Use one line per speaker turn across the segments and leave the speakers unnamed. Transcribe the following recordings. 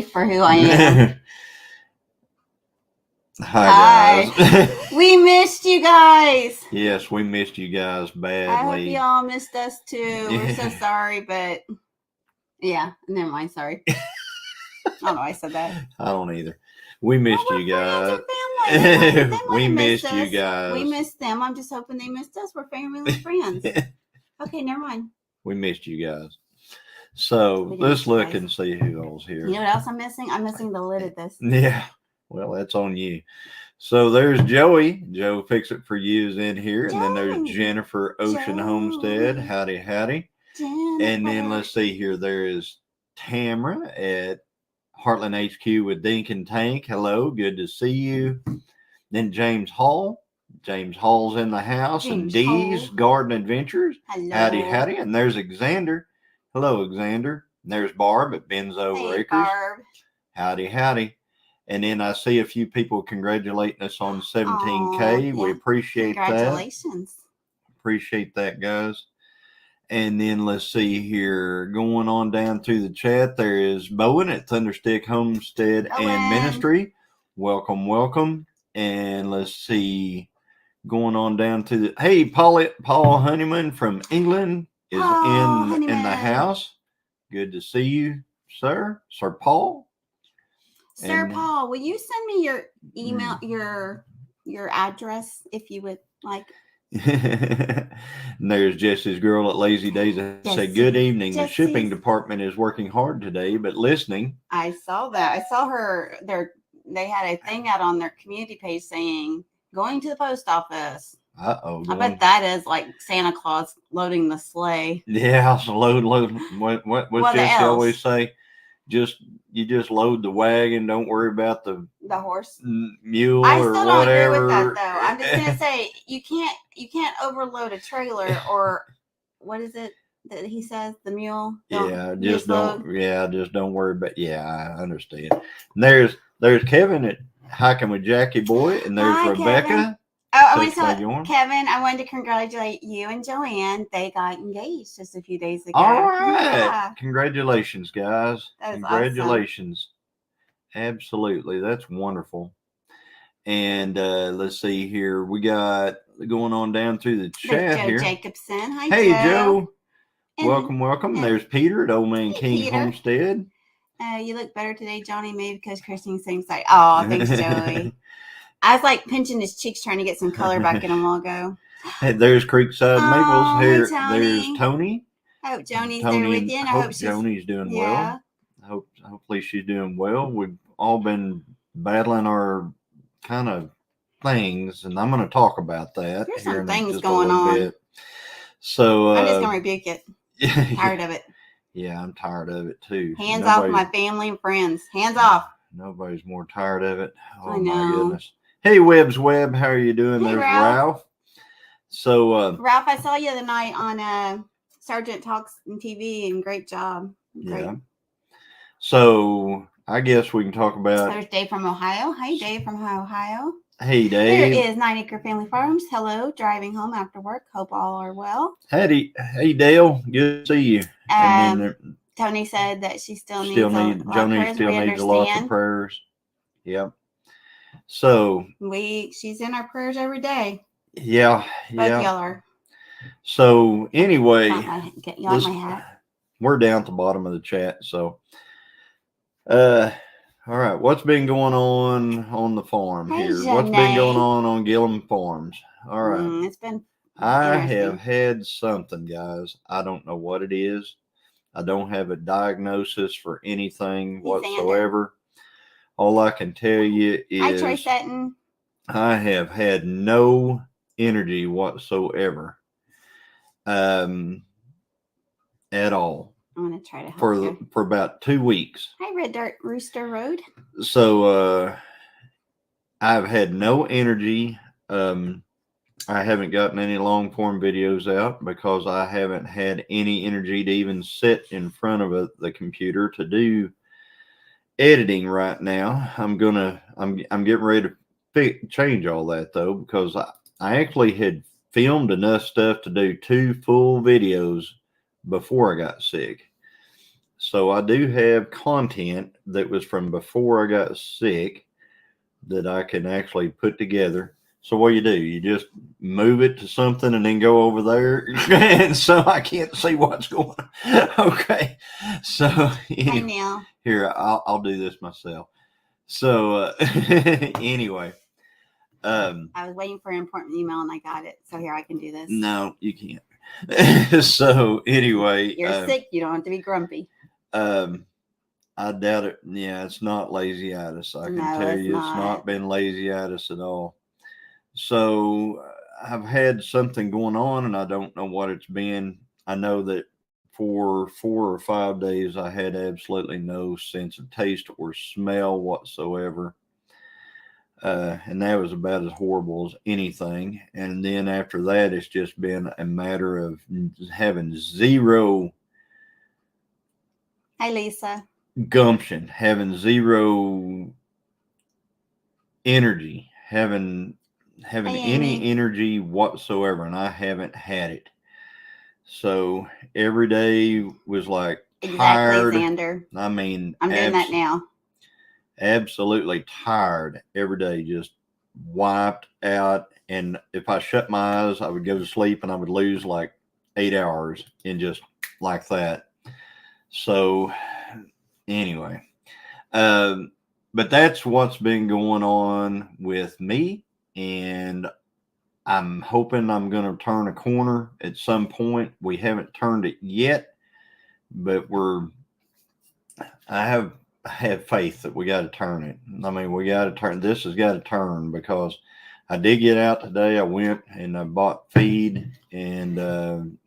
for who I am.
Hi guys.
We missed you guys.
Yes, we missed you guys badly.
I hope y'all missed us too. We're so sorry, but yeah, never mind. Sorry. I don't know why I said that.
I don't either. We missed you guys.
They
we missed
us.
You guys.
We missed them. I'm just hoping they missed us. We're family and friends. Okay, never mind.
We missed you guys. So let's look and see who else here.
You know what else I'm missing? I'm missing the lid of this.
Yeah. Well, that's on you. So there's Joey. Joe Fix It For You is in here. And then there's Jennifer Ocean Homestead. Howdy, howdy. Jennifer. And then let's see here. There is Tamara at Heartland HQ with Dink and Tank. Hello. Good to see you. Then James Hall. James Hall's in the house. And Dee's Garden Adventures.
Hello.
Howdy, howdy. And there's Xander. Hello, Xander. And there's Barb at Benzo Acres.
Barb.
Howdy, howdy. And then I see a few people congratulating us on 17K. We appreciate that.
Congratulations.
Appreciate that, guys. And then let's see here. Going on down through the chat, there is Bowen at Thunderstick Homestead and Ministry. Welcome, welcome. And let's see. Going on down to the... Hey, Paul Honeyman from England is in the house. Good to see you, sir. Sir Paul.
Sir Paul, will you send me your email, your address, if you would like?
And there's Jesse's girl at Lazy Days. Say good evening. Jesse's. The shipping department is working hard today, but listening.
I saw that. I saw her. They had a thing out on their community page saying going to the post office.
Uh-oh.
I bet that is like Santa Claus loading the sleigh.
Yeah, so load. What Jesse always say? You just load the wagon. Don't worry about the
horse,
mule,
I
or
still
whatever.
Don't agree with that, though. I'm just gonna say you can't overload a trailer, or what is it that he says? The mule.
Just don't worry about. Yeah, I understand. And there's Kevin at Hiking with Jackie Boy, and there's Rebecca.
Kevin. Oh, I want to tell Kevin, I wanted to congratulate you and Joanne. They got engaged just a few days ago.
All right. Yeah. Congratulations, guys.
That is
Congratulations. Awesome. Absolutely. That's wonderful. And let's see here. We got going on down through the chat
Joe
here.
Jacobson. Hi,
hey,
Joe.
Welcome. There's Peter at Old Man King Homestead.
You look better today, Johnny, maybe because Christine's same side. Oh, thanks, Joey. I was like pinching his cheeks trying to get some color back in them a while ago.
Hey, there's Creekside Maples. Here,
Tony.
There's Tony.
I hope Joni's there with you. And I hope
Joni's doing well. Hopefully she's doing well. We've all been battling our kind of things, and I'm going to talk about that.
There's some things going on.
Bit. So
I'm just going to rebuke it. I'm tired of it.
Yeah, I'm tired of it too.
Hands off my family and friends. Hands off.
Nobody's more tired of it. Oh,
I know.
My goodness. Hey, Webb's Webb, how are you doing?
Hey,
there's Ralph. So,
Ralph, I saw you the other night on Sergeant Talks on TV, and great job. Great.
Yeah. So, I guess we can talk about.
There's Dave from Ohio. Hi, Dave from Ohio.
Hey, Dave.
Here is 9 Acre Family Farms. Hello, driving home after work. Hope all are well.
Hey, Dale. Good to see you.
And then Tony said that she
Joni still needs a lot of prayers. Yep. So
she's in our prayers every day.
Yeah.
Both y'all are.
So anyway,
get you on my hat.
We're down at the bottom of the chat. So, all right, what's been going on the farm here?
Janae.
What's been going on Gilliam Farms? All right,
it's been.
I have had something, guys. I don't know what it is. I don't have a diagnosis for anything whatsoever. All I can tell you is I have had no energy whatsoever at all.
I'm going to try to help
for about 2 weeks.
Hi, Red Dirt Rooster Road.
So I've had no energy. I haven't gotten any long form videos out because I haven't had any energy to even sit in front of the computer to do editing right now. I'm getting ready to change all that though, because I actually had filmed enough stuff to do 2 full videos before I got sick. So I do have content that was from before I got sick that I can actually put together. So what do? You just move it to something and then go over there, and so I can't see what's going on. Okay, so
Hi,
anyway,
Neil.
here I'll do this myself. So anyway,
I was waiting for an important email and I got it. So here I can do this.
no, you can't. So anyway,
You're sick. You don't have to be grumpy.
I doubt it. Yeah, it's not lazy-itis. I can
No,
tell
it's
you, it's
not.
not been lazy-itis at all. So I've had something going on, and I don't know what it's been. I know that for 4 or 5 days, I had absolutely no sense of taste or smell whatsoever. And that was about as horrible as anything. And then after that, it's just been a matter of having zero
Hi, Lisa.
gumption, having zero energy, having
Hi,
any
Amy.
energy whatsoever, and I haven't had it. So every day was like
Exactly,
tired.
Xander.
I mean,
I'm doing that now.
absolutely tired every day, just wiped out. And if I shut my eyes, I would go to sleep and I would lose like 8 hours in just like that. So anyway, but that's what's been going on with me, and I'm hoping I'm going to turn a corner at some point. We haven't turned it yet, but I have faith that we got to turn it. I mean, we got to turn. This has got to turn because I did get out today. I went and I bought feed and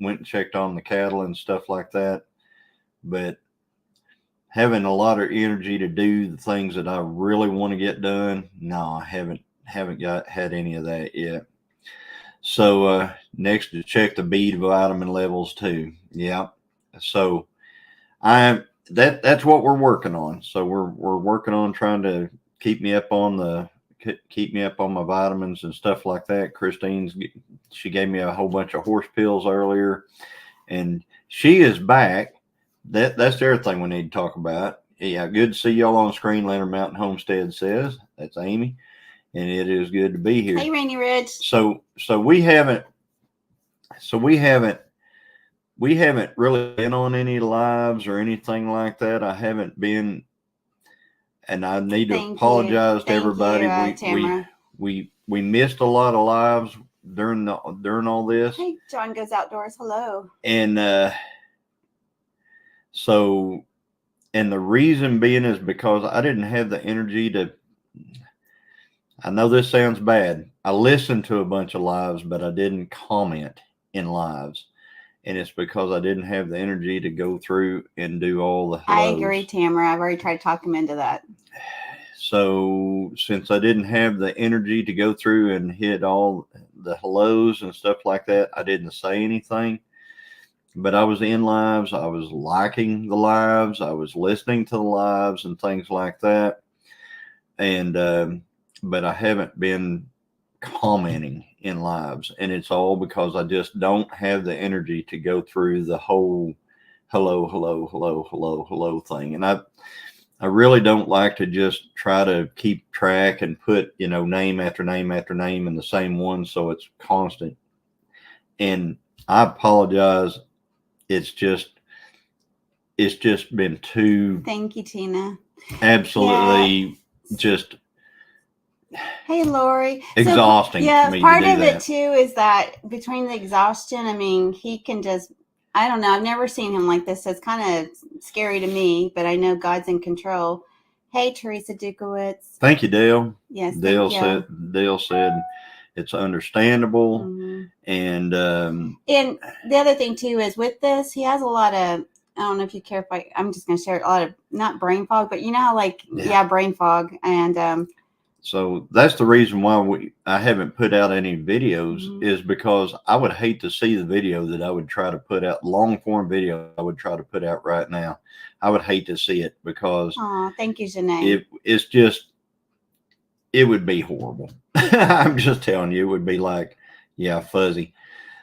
went and checked on the cattle and stuff like that. But having a lot of energy to do the things that I really want to get done, no, I haven't had any of that yet. So next to check the B vitamin levels too. Yeah. So that's what we're working on. So we're working on trying to keep me up on my vitamins and stuff like that. She gave me a whole bunch of horse pills earlier, and she is back. That's the other thing we need to talk about. Yeah, good to see y'all on screen. Leonard Mountain Homestead says that's Amy, and it is good to be here.
Hey, Rainy Ridge.
So we haven't really been on any lives or anything like that. I haven't been, and I need to apologize to everybody. We missed a lot of lives during all this.
Hey, John Goes Outdoors. Hello.
And so, and the reason being is because I didn't have the energy to. I know this sounds bad. I listened to a bunch of lives, but I didn't comment in lives. And it's because I didn't have the energy to go through and do all the hellos.
I agree, Tamara. I've already tried to talk him into that.
So since I didn't have the energy to go through and hit all the hellos and stuff like that, I didn't say anything. But I was in lives. I was liking the lives. I was listening to the lives and things like that. And but I haven't been commenting in lives, and it's all because I just don't have the energy to go through the whole hello thing. And I really don't like to just try to keep track and put, name after name after name in the same one, so it's constant. And I apologize. It's just been too.
Thank you, Tina.
Absolutely, just.
Hey, Lori.
Exhausting.
Yeah,
me
part
to do
of
that.
it too is that between the exhaustion, I mean, he can just, I don't know, I've never seen him like this, so it's kind of scary to me, but I know God's in control. Hey, Teresa Dukowitz.
Thank you, Dale.
Yes,
Dale said it's understandable.
Mm-hmm.
And
the other thing too is with this, he has a lot of, I don't know if you care if I'm just going to share a lot of, not brain fog, but you know how brain fog. And
so that's the reason why I haven't put out any videos, is because I would hate to see the video that I would try to put out, long form video I would try to put out right now. I would hate to see it because
thank you, Janae.
It's just, it would be horrible. I'm just telling you, it would be like, fuzzy.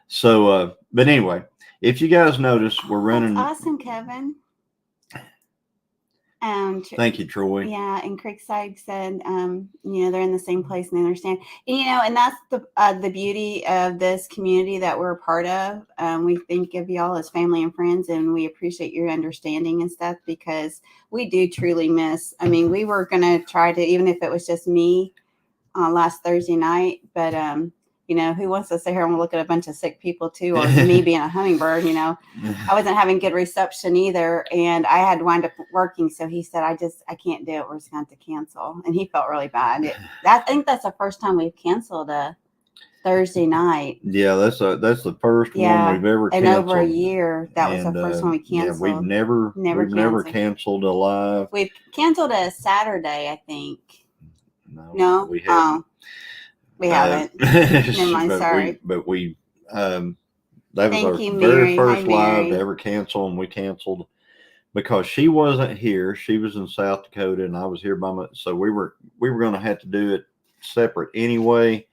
So, but anyway, if you guys notice, we're running.
That's awesome, Kevin.
Thank you, Troy.
Yeah, and Creekside said, they're in the same place and they understand. And that's the beauty of this community that we're a part of. We think of y'all as family and friends, and we appreciate your understanding and stuff because we do truly miss. I mean, we were gonna try to, even if it was just me, last Thursday night, but who wants to sit here and look at a bunch of sick people too, or me being a hummingbird? I wasn't having good reception either, and I had to wind up working. So he said, I can't do it. We're just going to have to cancel. And he felt really bad. I think that's the first time we've canceled a Thursday night.
Yeah, that's the first one we've ever canceled.
In over a year. That was the first one we canceled.
Yeah, we've never canceled a live.
We've canceled a Saturday, I think.
No, we haven't.
We haven't. Never mind, sorry.
That was our very first live to ever cancel, and we canceled because she wasn't here. She was in South Dakota, and I was here by myself. So we were going to have to do it separate anyway.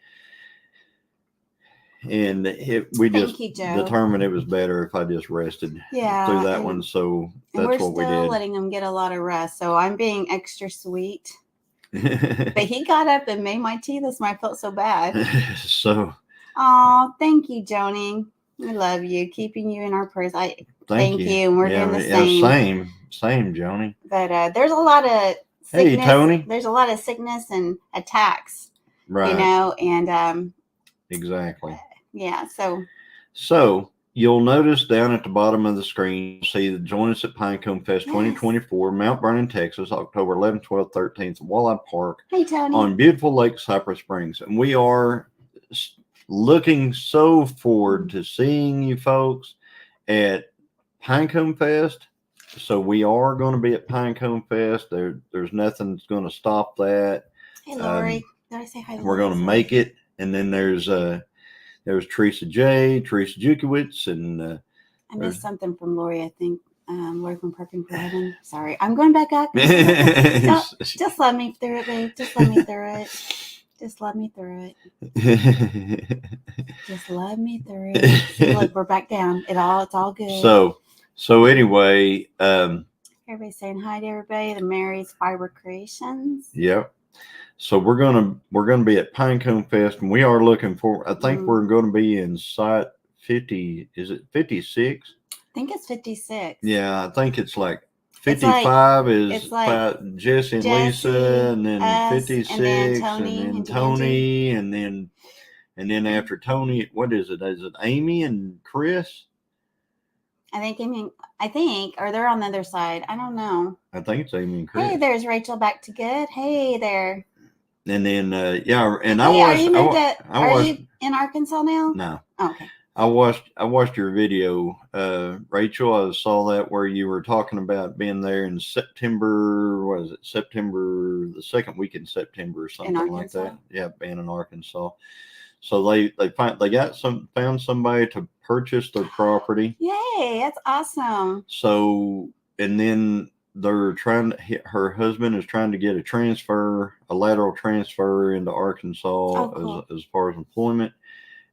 And we just determined it was better if I just rested through that one. So that's what we did.
We're still letting them get a lot of rest. So I'm being extra sweet. But he got up and made my tea this morning. I felt so bad. Thank you, Joni. We love you. Keeping you in our prayers. Thank you. And we're doing the same.
Same, Joni.
But there's a lot of sickness.
Hey, Tony.
There's a lot of sickness and attacks.
Right.
And
exactly.
Yeah.
So you'll notice down at the bottom of the screen, you'll see the Join Us at Pinecone Fest 2024, Mount Vernon, Texas, October 11th, 12th, 13th, Walleye Park.
Hey, Tony.
On beautiful Lake Cypress Springs. And we are looking so forward to seeing you folks at Pinecone Fest. So we are going to be at Pinecone Fest. There's nothing that's going to stop that.
Hey, Lori. Did I say hi to
We're going to make it. And then there's Teresa J, Teresa Jukiewicz, and
I missed something from Lori, I think. Lori from Prepping for Heaven. Sorry. I'm going back up. Just let me through it, babe. Just let me through it. Just let me through it. Just let me through it. See, look, we're back down. It's all good.
So anyway,
everybody's saying hi to everybody. The Mary's Fiber Creations.
Yep. So we're gonna be at Pinecone Fest, and we are looking for. I think we're going to be in site 50. Is it 56?
I think it's 56.
Yeah, I think it's like 55 is about Jesse and Lisa, and then 56, and then Tony, and then after Tony, what is it? Is it Amy and Chris?
I think, or they're on the other side. I don't know.
I think it's Amy and Chris.
Hey, there's Rachel back to good. Hey there.
And then and I watched.
Are you in Arkansas now?
No.
Oh, okay.
I watched your video, Rachel. I saw that where you were talking about being there in September. What is it? September, the second week in September or something like that. Yeah, being in Arkansas. So they found somebody to purchase their property.
Yay, that's awesome.
So, and then they're her husband is trying to get a lateral transfer into Arkansas
cool.
as far as employment.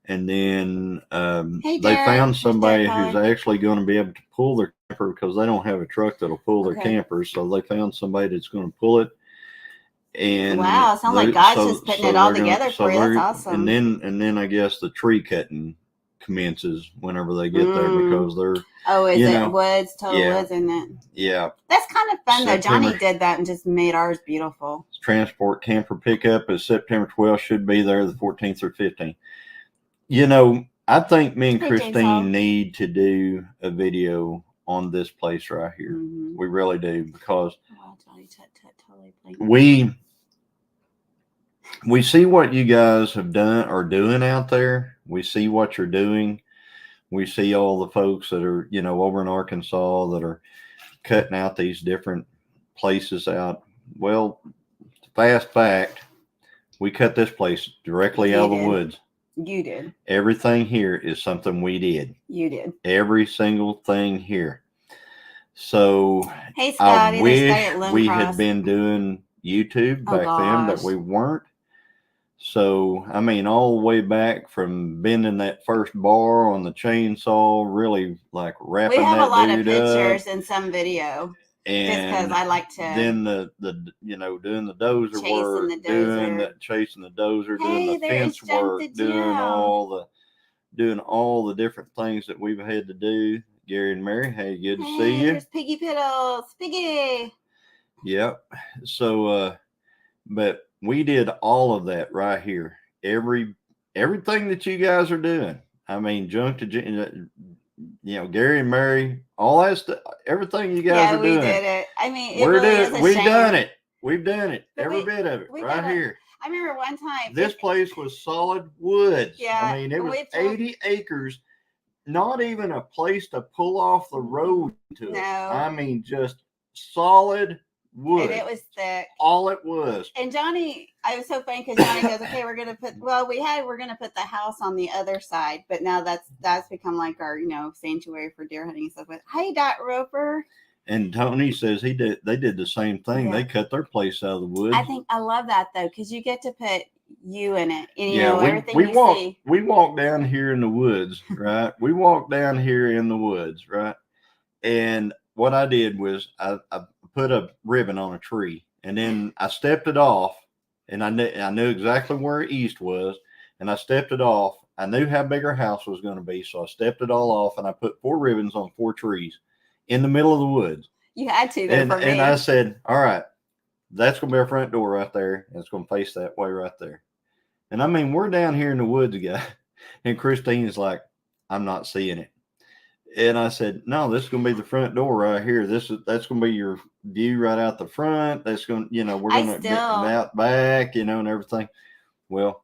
And then they found somebody who's actually going to be able to pull their camper because they don't have a truck that'll pull their campers. So they found somebody that's going to pull it. And
wow, it sounds like God's just putting it all together for you. That's awesome.
And then I guess the tree cutting commences whenever they get there because they're
woods, woods, isn't it?
Yeah.
That's kind of fun though. Johnny did that and just made ours beautiful.
Transport camper pickup is September 12th, should be there the 14th or 15th. I think me and Christine need to do a video on this place right here. Mm-hmm. We really do because we see what you guys are doing out there. We see what you're doing. We see all the folks that are, over in Arkansas that are cutting out these different places out. Well, fast fact, we cut this place directly out of the woods.
You did.
Everything here is something we did.
You did.
Every single thing here. So
hey, Scotty,
I wish we had been doing YouTube back then, but we weren't. So, all the way back from bending that first bar on the chainsaw, really like wrapping that dude up.
We have a lot of pictures in some video. Just because
And
I like to
then the doing the dozer
chasing
work,
the dozer.
chasing the dozer, doing
Hey,
the
there's
fence
Jump
work,
the Jill.
doing all the different things that we've had to do. Gary and Mary, hey, good to see you.
There's Piggy Piddles. Piggy.
Yep. So but we did all of that right here. Everything that you guys are doing. I mean, Gary and Mary, all that stuff, everything you guys are doing.
We did it. I mean, it really is a shame.
We've done it. We've done it.
But
Every bit of it right here.
I remember one time.
This place was solid woods.
Yeah.
I mean, it was 80 acres. Not even a place to pull off the road to.
No.
I mean, just solid wood.
And it was thick.
All it was.
And Johnny, I was so funny because Johnny goes, "Okay, we're gonna put the house on the other side, but now that's become like our sanctuary for deer hunting and stuff." But hey, Dot Roper.
And Tony says they did the same thing. Yeah. They cut their place out of the woods.
I love that though, because you get to put you in it. And, everything
see. We walk down here in the woods, right? We walk down here in the woods, right? And what I did was I put a ribbon on a tree, and then I stepped it off, and I knew exactly where east was, and I stepped it off. I knew how big our house was going to be, so I stepped it all off, and I put 4 ribbons on 4 trees in the middle of the woods.
You had to,
and I said, all right, that's going to be our front door right there, and it's going to face that way right there. And I mean, we're down here in the woods again, and Christine's like, I'm not seeing it. And I said, no, this is going to be the front door right here. That's going to be your view right out the front. That's going to, we're going to be out back, and everything. Well,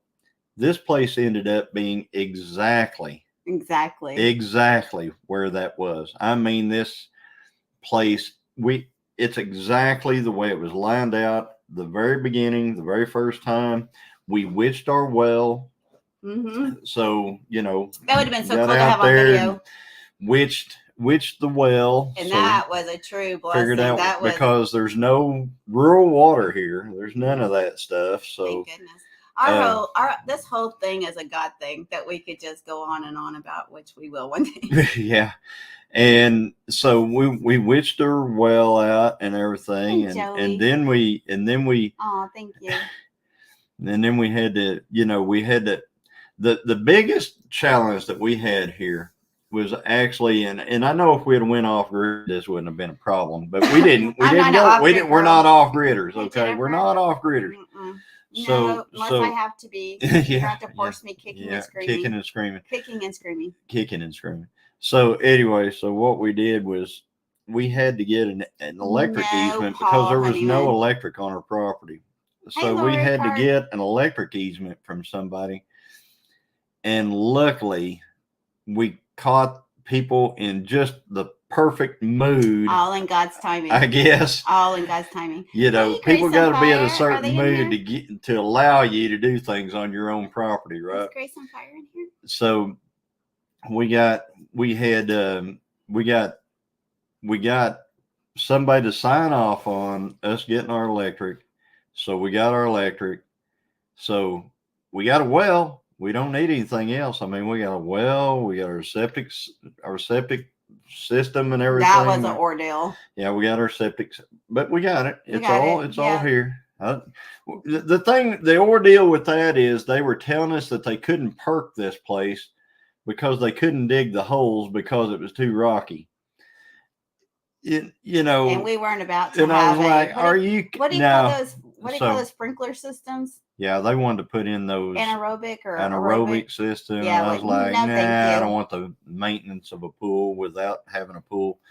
this place ended up being exactly where that was. I mean, this place, it's exactly the way it was lined out. The very beginning, the very first time, we witched our well.
Mm-hmm.
So,
that would have been so cool to have on video.
Witched the well,
and that was a true blessing.
Figured out because there's no rural water here. There's none of that stuff. So
thank goodness. This whole thing is a God thing that we could just go on and on about, which we will one day.
Yeah, and so we witched her well out and everything,
hey,
and then we.
Oh, thank you.
And then we had to, the biggest challenge that we had here was actually, and I know if we had went off grid, this wouldn't have been a problem, but we didn't. We're not off gridders. Okay, we're not off gridders.
So unless I have to be, you have to force me kicking and screaming. Kicking and screaming.
So anyway, what we did was we had to get an electric easement because there was no electric on our property. So we had to get an electric easement from somebody, and luckily we caught people in just the perfect mood.
All in God's timing,
I guess.
All in God's timing.
People got to be in a certain mood to allow you to do things on your own property, right?
Is Grace on fire in here?
So we got somebody to sign off on us getting our electric. So we got our electric. So we got a well. We don't need anything else. I mean, we got a well. We got our septic system and everything.
That was an ordeal.
Yeah, we got our septic, but we got it. It's all here. The ordeal with that is they were telling us that they couldn't perk this place because they couldn't dig the holes because it was too rocky. And
we weren't about to.
And I was like,
What do you call those? What do you call those sprinkler systems?
Yeah, they wanted to put in those anaerobic system.
Yeah,
I was like, I don't want the maintenance of a pool without having a pool.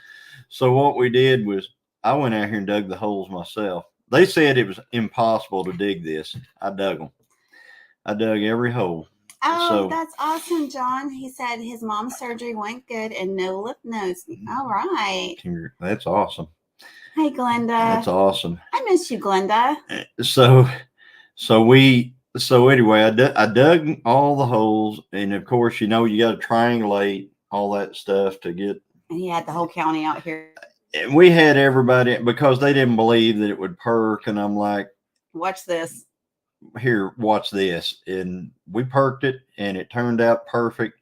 So what we did was I went out here and dug the holes myself. They said it was impossible to dig this. I dug them. I dug every hole.
Oh, that's awesome, John. He said his mom's surgery went good and no lymph nodes. All right.
That's awesome.
Hey, Glenda.
That's awesome.
I miss you, Glenda.
So anyway, I dug all the holes, and of course, you got to triangulate all that stuff to get.
And he had the whole county out here.
We had everybody because they didn't believe that it would perk, and I'm like,
watch this.
Here, watch this. And we perked it, and it turned out perfect.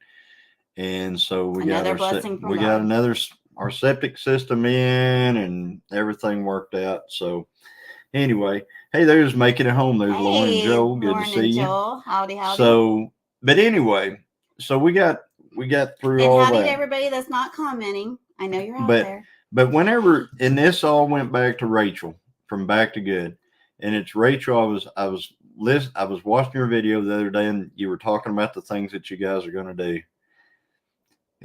And so we got another our septic system in, and everything worked out. So anyway, hey, there's making it home. There's Lauren and Joel. Good
Lauren
to see
and
you.
Joel. Howdy, howdy.
So, but anyway, so we got through
and
all
howdy
that.
to everybody that's not commenting. I know you're out there.
But whenever, and this all went back to Rachel from Back to Good, and it's Rachel. I was watching your video the other day, and you were talking about the things that you guys are going to do.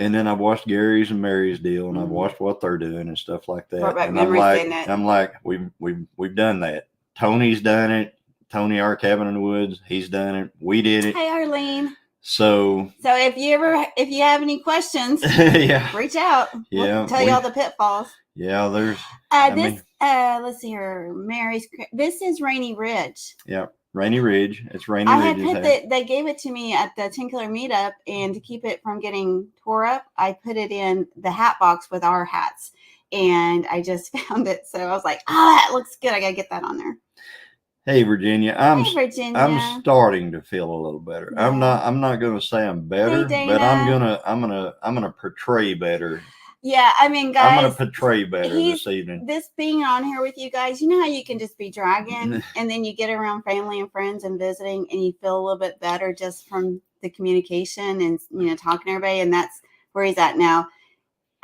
And then I watched Gary's and Mary's deal, and I've watched what they're doing and stuff like that. And I'm like, we've done that. Tony's done it. Tony, our cabin in the woods, he's done it. We did it.
Hey, Arlene.
So
if you have any questions,
yeah,
reach out.
Yeah,
we'll tell you all the pitfalls.
Yeah, there's.
Let's see here. Mary's. This is Rainy Ridge.
Yeah. Rainy Ridge. It's Rainy Ridge.
I had put they gave it to me at the 10 Killer meetup, and to keep it from getting tore up, I put it in the hat box with our hats, and I just found it. So I was like, that looks good. I got to get that on there.
Hey, Virginia. I'm starting to feel a little better.
Yeah.
I'm not going to say I'm better, but I'm going to portray better.
Yeah, I mean, guys,
I'm going to portray better this evening.
This being on here with you guys, you know how you can just be dragging, and then you get around family and friends and visiting, and you feel a little bit better just from the communication and, talking to everybody, and that's where he's at now.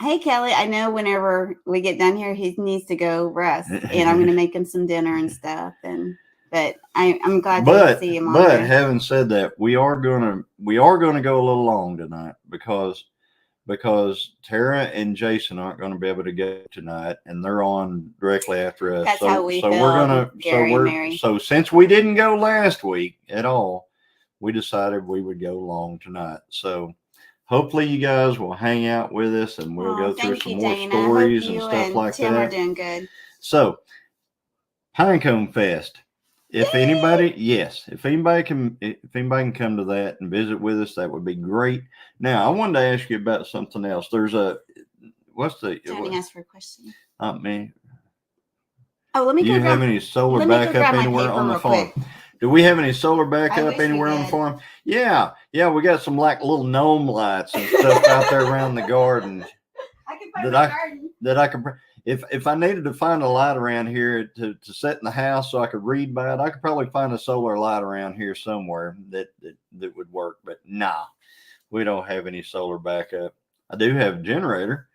Hey, Kelly, I know whenever we get done here, he needs to go rest, and I'm going to make him some dinner and stuff, but I'm glad to see him on
But
there.
having said that, we are gonna go a little long tonight because Tara and Jason aren't going to be able to go tonight, and they're on directly after us.
That's how we feel.
So since we didn't go last week at all, we decided we would go long tonight. So hopefully you guys will hang out with us, and we'll go through some more stories and stuff like
Tim
that.
Are doing good.
So Pinecone Fest. If anybody can come to that and visit with us, that would be great. Now, I wanted to ask you about something else. There's
Johnny asked for a question.
Not me.
Oh, let me.
Do you have any solar backup anywhere on the farm? Do we have any solar backup anywhere on the farm? Yeah. We got some like little gnome lights and stuff out there around the garden.
I can find my garden.
That I can. If I needed to find a light around here to set in the house so I could read by it, I could probably find a solar light around here somewhere that would work. But nah, we don't have any solar backup. I do have a generator.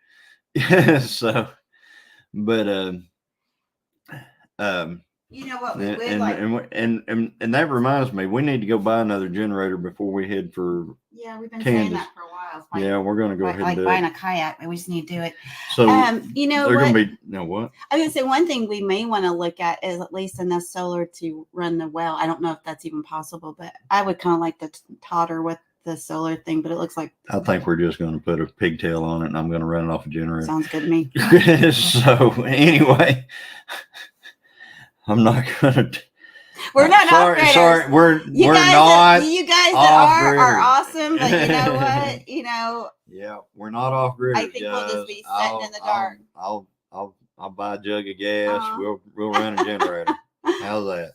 So, but
you know what we would
and that reminds me, we need to go buy another generator before we head for.
Yeah, we've been saying that for a while.
We're going to go ahead and do
buying
it.
a kayak. We just need to do it.
So,
they're
going to be what?
I was going to say one thing we may want to look at is at least enough solar to run the well. I don't know if that's even possible, but I would kind of like to totter with the solar thing. But it looks like
I think we're just going to put a pigtail on it, and I'm going to run it off a generator.
Sounds good to me.
So anyway, I'm not going to.
We're not off-gridders.
Sorry, we're not.
You guys that are awesome, but you know what?
Yeah, we're not off-gridders.
I think we'll just be sitting in the dark.
I'll buy a jug of gas. We'll run a generator. How's that?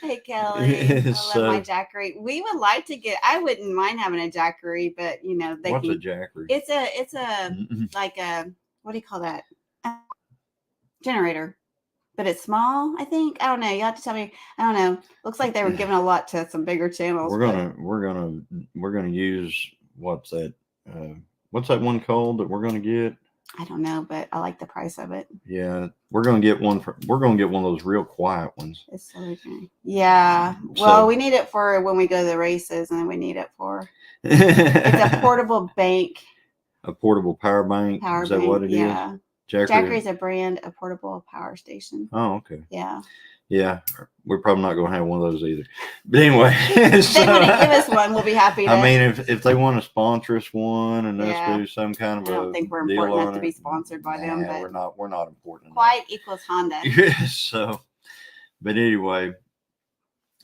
Hey, Kelly. I love my jackery. We would like to get. I wouldn't mind having a jackery, but
what's a jackery?
It's a like a, what do you call that? Generator. But it's small, I think. I don't know. You have to tell me. I don't know. Looks like they were giving a lot to some bigger channels.
We're gonna use what's that one called that we're gonna get?
I don't know, but I like the price of it.
Yeah, we're gonna get one of those real quiet ones.
It's so okay. Yeah. Well, we need it for when we go to the races, and we need it for. It's a portable bank.
A portable power bank. Is that what it is?
Yeah. Jackery is a brand of portable power station.
Oh, okay.
Yeah.
Yeah, we're probably not going to have one of those either. But anyway,
if they want to give us one, we'll be happy to.
I mean, if they want to sponsor us one and us do some kind of
I don't think we're important enough to be sponsored by them. But
we're not important.
Quiet equals Honda.
So, but anyway.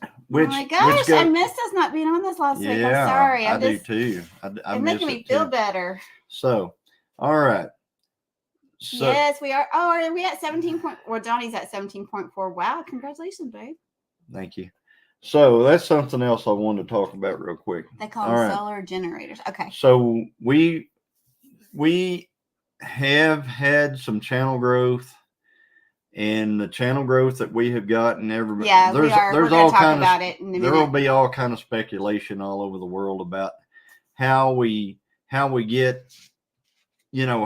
Oh my gosh, I missed us not being on this last week. I'm sorry.
I do too.
It's making me feel better.
So, all right. So,
yes, we are. Oh, are we at 17 point? Well, Johnny's at 17.4. Wow, congratulations, babe.
Thank you. So that's something else I wanted to talk about real quick.
They call them solar generators. Okay.
So we have had some channel growth, and the channel growth that we have gotten, everybody,
Yeah,
there's
we are.
there's
We're going
all
to talk
kind
about
of
it in a
there will
minute.
be all kind of speculation all over the world about how we get,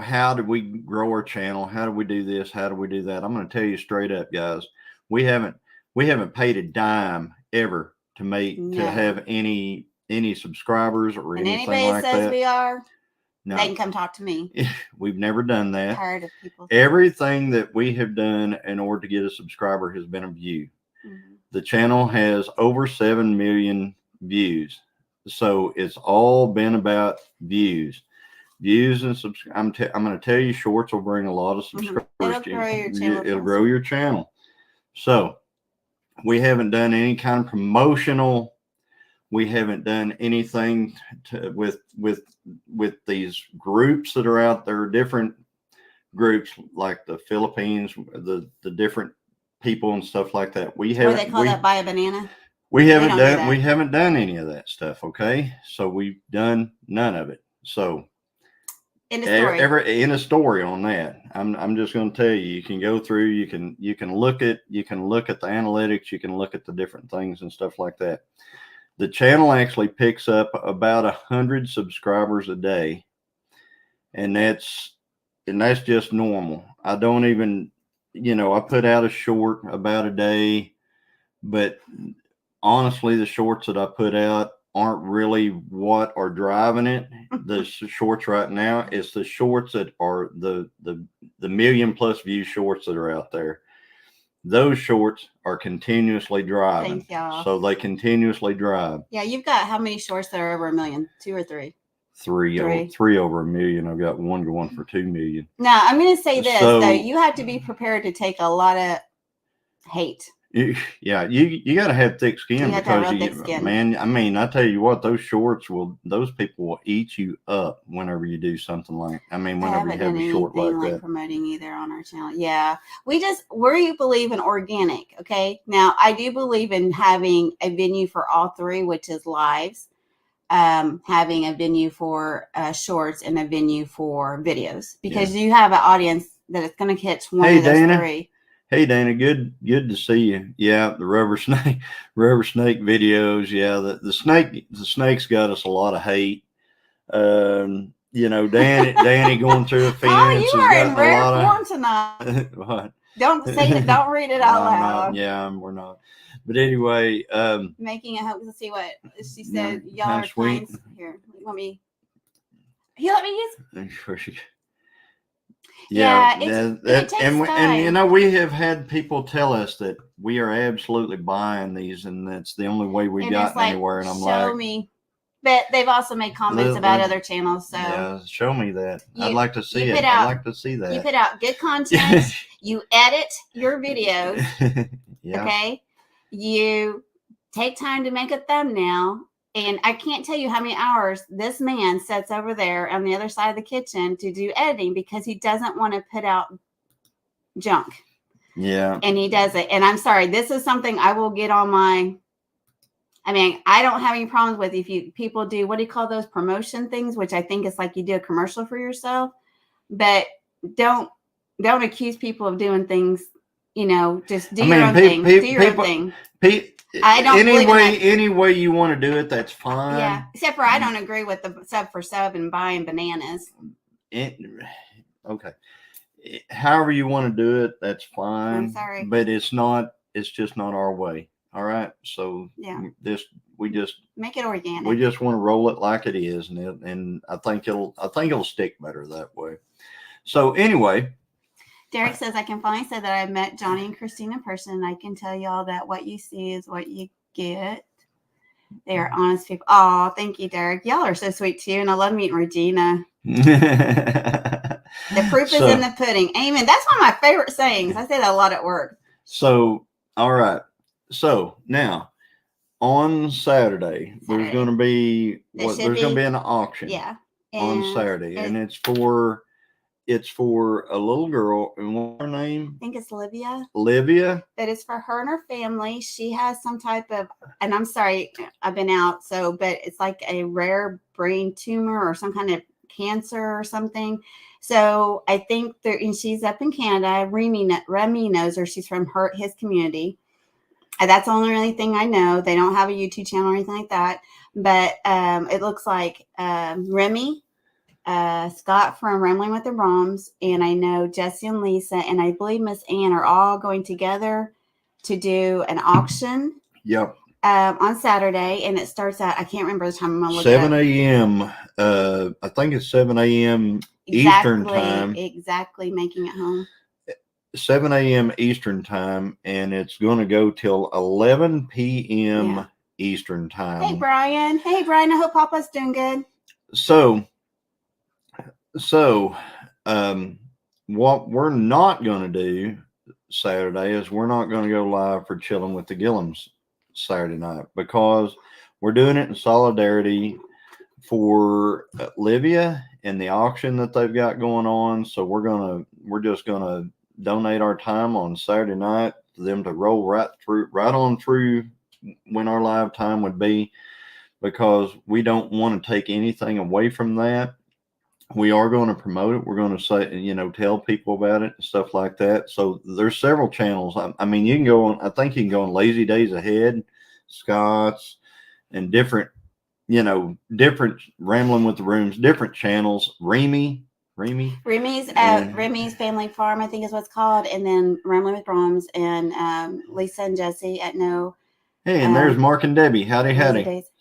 how do we grow our channel? How do we do this? How do we do that? I'm going to tell you straight up, guys. We haven't paid a dime ever to
No.
have any subscribers or
And
anything
anybody
like
says
that.
we are,
No,
they can come talk to me.
we've never done that.
Tired of people.
Everything that we have done in order to get a subscriber has been a view.
Mm-hmm.
The channel has over 7 million views, so it's all been about views. Views and I'm going to tell you, shorts will bring a lot of subscribers.
It'll grow your channel.
It'll grow your channel. So we haven't done any kind of promotional. We haven't done anything with these groups that are out there, different groups like the Philippines, the different people and stuff like that. We haven't.
What they call that, buy a banana.
We haven't done any of that stuff. Okay, so we've done none of it. So
in a
story on that. I'm just going to tell you. You can go through. You can look at the analytics. You can look at the different things and stuff like that. The channel actually picks up about 100 subscribers a day, and that's just normal. I don't even, I put out a short about a day, but honestly, the shorts that I put out aren't really what are driving it. The shorts right now, it's the shorts that are the million plus view shorts that are out there. Those shorts are continuously driving.
Thank y'all.
So they continuously drive.
Yeah, you've got how many shorts that are over 1 million? 2 or 3?
Three over 1 million. I've got one going for 2 million.
Now, I'm going to say this, though. You have to be prepared to take a lot of hate.
You got to have thick skin, man. I mean, I tell you what, those people will eat you up whenever you do something like. I mean, whenever you have a short like that.
Promoting either on our channel, yeah. We believe in organic. Okay, now I do believe in having a venue for all three, which is lives, having a venue for shorts and a venue for videos, because you have an audience that is going to catch one of those three.
Hey Dana, good to see you. Yeah, the rubber snake videos. Yeah, the snake's got us a lot of hate. Danny going through a fence.
Oh, you are in rare form tonight.
What?
Don't say it. Don't read it out loud.
We're not. But anyway,
making a hope to see what she said. Y'all are kind. Here, let me. You let me use.
Sure she.
Yeah, it takes time.
And we have had people tell us that we are absolutely buying these, and that's the only way we got anywhere. And I'm
show me. But they've also made comments about other channons. So
yeah, show me that. I'd like to see it. I'd like to see that.
You put out good content. You edit your videos.
Yeah.
Okay. You take time to make a thumbnail. And I can't tell you how many hours this man sits over there on the other side of the kitchen to do editing, because he doesn't want to put out junk.
Yeah.
And he does it. And I'm sorry, this is something I will get on my. I mean, I don't have any problems with if people do, what do you call those promotion things, which I think is like you do a commercial for yourself, but don't accuse people of doing things, just do your own thing. Do your own thing. I don't
any way you want to do it, that's fine.
Yeah, except for I don't agree with the sub for sub and buying bananas.
Okay. However you want to do it, that's fine.
I'm sorry.
But it's just not our way. All right. So we just
make it organic.
We just want to roll it like it is, and I think it'll stick better that way. So anyway,
Derek says, I can finally say that I met Johnny and Christine in person, and I can tell y'all that what you see is what you get. They are honest people. Oh, thank you, Derek. Y'all are so sweet too, and I love meeting Regina. The proof is in the pudding. Amen. That's one of my favorite sayings. I say that a lot at work.
So, all right. So now on Saturday. There's going to be there's going to be an auction.
Yeah.
On Saturday, and it's for a little girl. And what's her name?
I think it's Livia.
Livia.
That is for her and her family. She has some type of, and I'm sorry, I've been out. So, but it's like a rare brain tumor or some kind of cancer or something. So I think and she's up in Canada. Remy knows her. She's from his community. That's the only thing I know. They don't have a YouTube channel or anything like that. But it looks like Remy, Scott from Rambling with the Roms, and I know Jesse and Lisa, and I believe Miss Ann are all going together to do an auction.
Yep.
On Saturday, and it starts at, I can't remember the time. I'm gonna look
7 a.m. I think it's 7 a.m. Eastern time.
Exactly, making it home.
7 a.m. Eastern time, and it's going to go till 11 p.m. Eastern time.
Hey, Brian. I hope Papa's doing good.
So, what we're not going to do Saturday is we're not going to go live for Chilling with the Gilliams Saturday night, because we're doing it in solidarity for Livia and the auction that they've got going on. So we're just gonna donate our time on Saturday night for them to roll right on through when our live time would be, because we don't want to take anything away from that. We are going to promote it. We're going to say, tell people about it and stuff like that. So there's several channels. I mean, you can go on, I think you can go on Lazy Days Ahead, Scott's, and different Rambling with the Rooms, different channels. Remy's Family Farm, I think is what it's called. And then Rambling with Roms, and Lisa and Jesse at No. Hey, and there's Mark and Debbie. Howdy.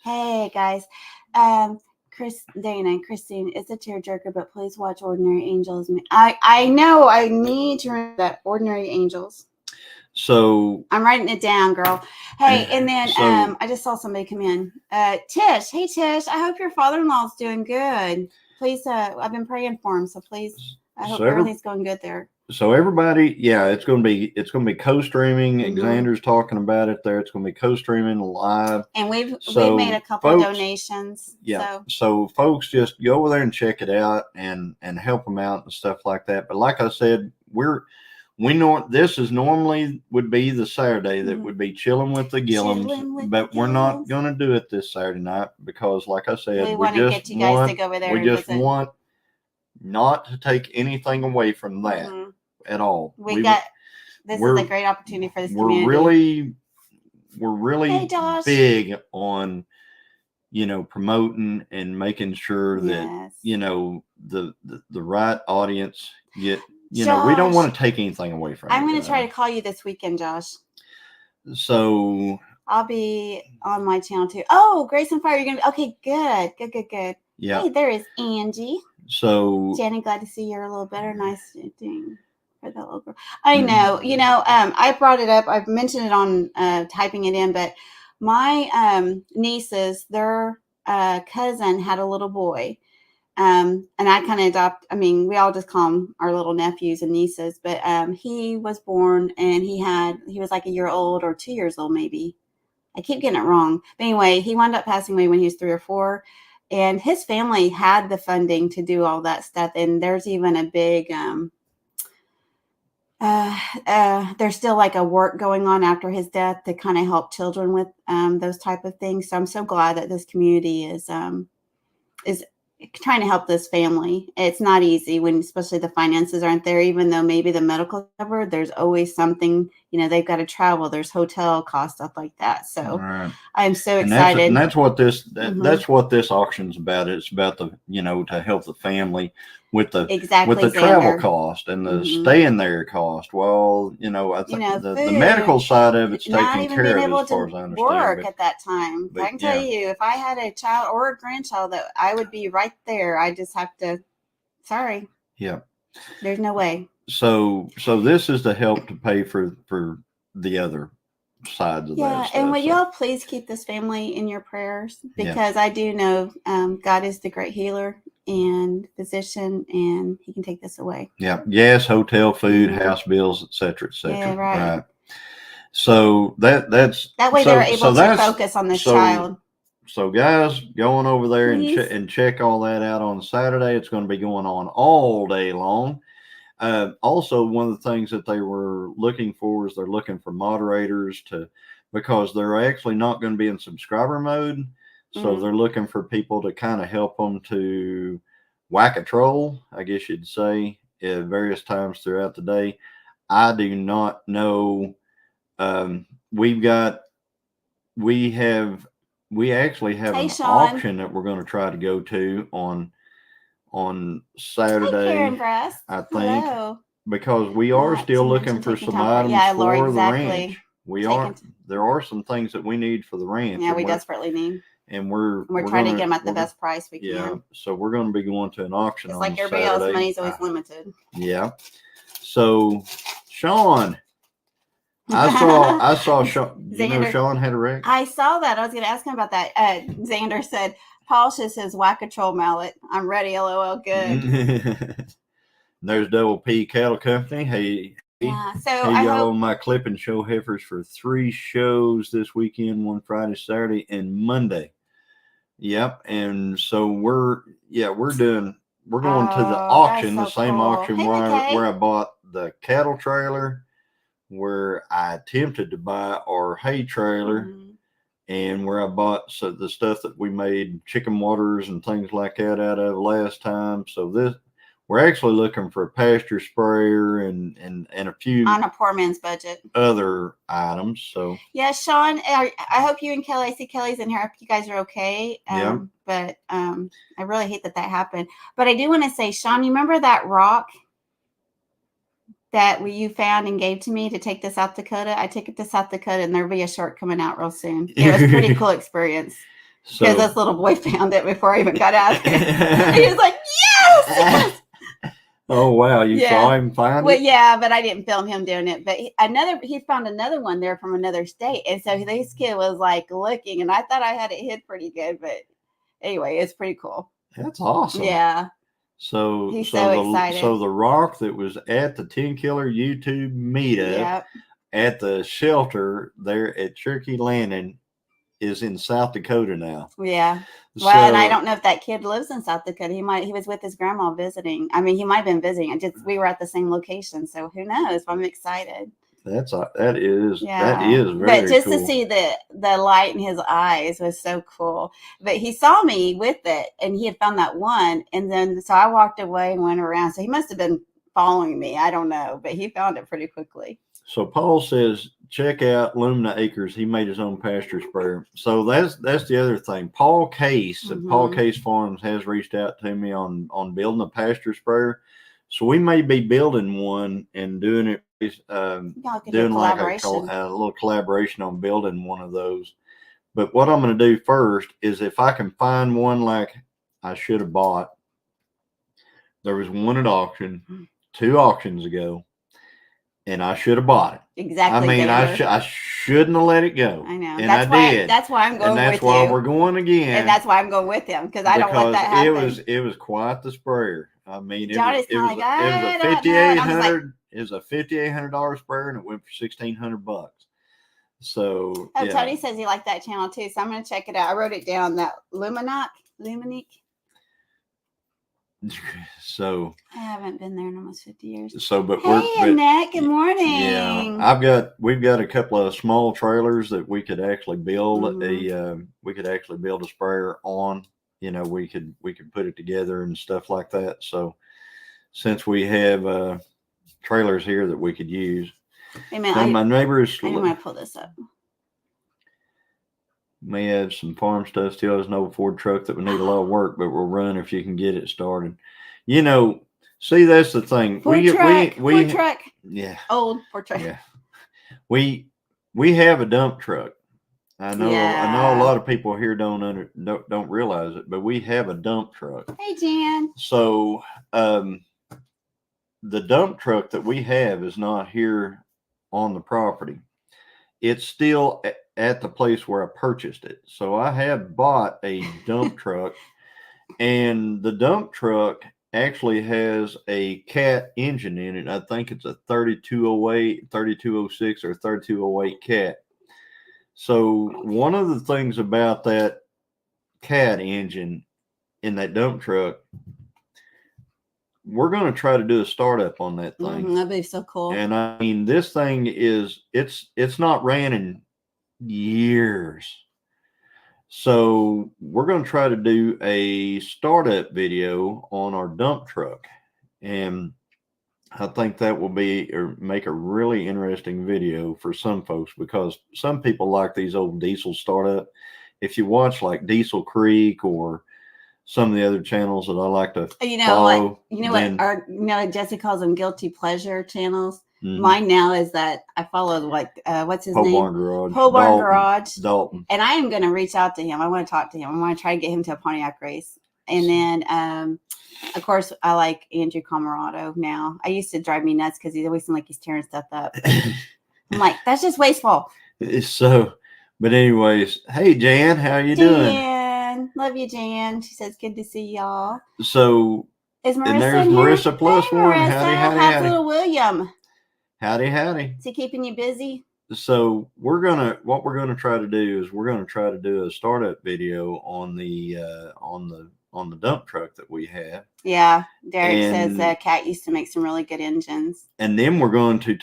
Hey, guys. Dana and Christine, it's a tearjerker, but please watch Ordinary Angels. I know I need to remember that, Ordinary Angels.
So
I'm writing it down, girl. Hey, and then I just saw somebody come in. Tish. Hey, Tish. I hope your father-in-law is doing good. Please, I've been praying for him, so please, I hope everything's going good there.
So everybody, it's going to be co-streaming. Mm-hmm. Xander's talking about it there. It's going to be co-streaming live.
And we've made a couple of donations.
Yeah. So folks, just go over there and check it out and help them out and stuff like that. But like I said, we know this is normally would be the Saturday that would be Chilling with the Gilliams, but we're not going to do it this Saturday night because, like I said,
we want to get you guys to go over there.
We just want not to take anything away from that at all. This is
a great opportunity for this community.
We're really big on promoting and making sure that the right audience get.
Josh,
we don't want to take anything away from it.
I'm going to try to call you this weekend, Josh.
So
I'll be on my channel too. Oh, Grace and Fire, you're going to be okay. Good.
Yeah.
Hey, there is Angie.
So
Jenny, glad to see you're a little better. Nice thing for that little girl. I know. I brought it up. I've mentioned it on typing it in, but my nieces, their cousin had a little boy. And I kind of we all just call them our little nephews and nieces, but he was born and he was like a year old or 2 years old, maybe. I keep getting it wrong. But anyway, he wound up passing away when he was 3 or 4, and his family had the funding to do all that stuff. And there's even a big, there's still like a work going on after his death to kind of help children with those type of things. So I'm so glad that this community is trying to help this family. It's not easy when especially the finances aren't there, even though maybe the medical covered, there's always something, they've got to travel, there's hotel costs, stuff like that. So I'm so excited.
And that's what that's what this auction's about. It's about to help the family with the travel cost and the staying there cost. Well, I think the medical side of it's taken care of as far as I understand.
Work at that time. I can tell you, if I had a child or a grandchild, that I would be right there. I just have to. Sorry.
Yeah.
There's no way.
So this is to help to pay for the other sides of that.
Yeah, and would y'all please keep this family in your prayers, because I do know God is the great healer and physician, and he can take this away.
Yeah. Gas, hotel, food, house bills, etc.
Yeah, right.
So that's
that way they're able to focus on this child.
So guys, go on over there and check all that out on Saturday. It's going to be going on all day long. Also, one of the things that they were looking for is they're looking for moderators because they're actually not going to be in subscriber mode. So they're looking for people to kind of help them to whack-a-troll, I guess you'd say, at various times throughout the day. I do not know. We've got, we have, we actually have
Hey,
an
Sean.
auction that we're going to try to go to on
Hey,
Saturday,
Karen Breast.
I think,
Hello.
because we are
Not
still
to
looking
mention
for
taking
some
time for
items
yeah, Laura,
for the
exactly.
ranch.
Taking
There are some things that we need for the ranch.
Yeah, we desperately need.
And we're
trying to get them at the best price we
Yeah,
can.
so we're going to be going to an auction
It's
on
like everybody
Saturday.
else, money's always limited.
Yeah. So, Sean, I saw Sean. You know Sean had a wreck?
I saw that. I was going to ask him about that. Xander said, polishes his whack-a-troll mallet. I'm ready, LOL, good.
There's Double P Cattle Company. Hey,
yeah. So
hey, y'all, my clip and show heifers for 3 shows this weekend, one Friday, Saturday, and Monday. Yep. And so we're going to the auction, the same auction where I bought the cattle trailer, where I attempted to buy our hay trailer, and where I bought the stuff that we made chicken waters and things like that out of last time. So we're actually looking for a pasture sprayer and a few
on a poor man's budget
other items. So
yeah, Sean, I hope you and Kelly, I see Kelly's in here. I hope you guys are okay.
Yeah.
But I really hate that happened. But I do want to say, Sean, you remember that rock that you found and gave to me to take to South Dakota? I took it to South Dakota, and there'll be a short coming out real soon. It was a pretty cool experience. Because this little boy found it before I even got out there. He was like, yes!
Oh, wow. You saw him find it?
Well, yeah, but I didn't film him doing it. But he found another one there from another state. And so this kid was like looking, and I thought I had it hid pretty good. But anyway, it's pretty cool.
That's awesome.
Yeah.
So
he's so excited.
So the rock that was at the 10 Killer YouTube meetup at the shelter there at Cherokee Landing is in South Dakota now.
Yeah. Well, and I don't know if that kid lives in South Dakota. He was with his grandma visiting. I mean, he might have been visiting. We were at the same location, so who knows? I'm excited.
That is very
But just
cool.
to see the light in his eyes was so cool. But he saw me with it, and he had found that one, and then so I walked away and went around. So he must have been following me. I don't know, but he found it pretty quickly.
So Paul says, check out Lumina Acres. He made his own pasture sprayer. So that's the other thing. Paul Case at Paul Case Farms has reached out to me on building a pasture sprayer. So we may be building one and doing it, doing like a little collaboration on building one of those. But what I'm going to do first is, if I can find one like I should have bought, there was one at auction 2 auctions ago, and I should have bought it.
Exactly.
I mean, I shouldn't have let it go.
I know.
And I did.
That's why I'm going with you.
And that's why we're going again.
And that's why I'm going with him, because I don't want that happen.
It was quite the sprayer. I mean, it was a $5,800 sprayer, and it went for $1,600. So
Tony says he liked that channel too, so I'm going to check it out. I wrote it down. That Luminique.
So
I haven't been there in almost 50 years.
So, but
Annette, good morning.
Yeah, we've got a couple of small trailers that we could actually build a sprayer on. You know, we could put it together and stuff like that. So, since we have trailers here that we could use,
hey man,
my neighbors.
I want to pull this up.
May have some farm stuff still. There's an old Ford truck that would need a lot of work, but will run if you can get it started. You know, see, that's the thing.
Ford truck.
Yeah.
Old Ford truck.
Yeah. We have a dump truck. I know a lot of people here don't realize it, but we have a dump truck.
Hey, Jan.
So, the dump truck that we have is not here on the property. It's still at the place where I purchased it. So I have bought a dump truck, and the dump truck actually has a Cat engine in it. I think it's a 3208, 3206, or 3208 Cat. So one of the things about that Cat engine in that dump truck, we're going to try to do a startup on that thing.
That'd be so cool.
And I mean, this thing it's not ran in years. So we're going to try to do a startup video on our dump truck. And I think that will be or make a really interesting video for some folks, because some people like these old diesel startup. If you watch like Diesel Creek or some of the other channels that I like to follow,
Jesse calls them guilty pleasure channels.
Mhm.
Mine now is that I follow what's his
Pole
name?
Barn Garage.
Pole Barn Garage.
Dalton.
And I am going to reach out to him. I want to talk to him. I want to try to get him to a Pontiac race. And then, of course, I like Andrew Camarado now. I used to drive me nuts because he's always seemed like he's tearing stuff up. I'm like, that's just wasteful.
So, but anyways, hey, Jan, how you doing?
Jan, love you, Jan. She says, good to see y'all.
So,
is Marissa
and there's
in
Marissa
here?
plus
hey,
one.
Marissa,
Howdy.
little William.
Howdy.
Is he keeping you busy?
So what we're gonna try to do is we're gonna try to do a startup video on the dump truck that we have.
Yeah, Derek says Cat used to make some really good engines.
And then we're going to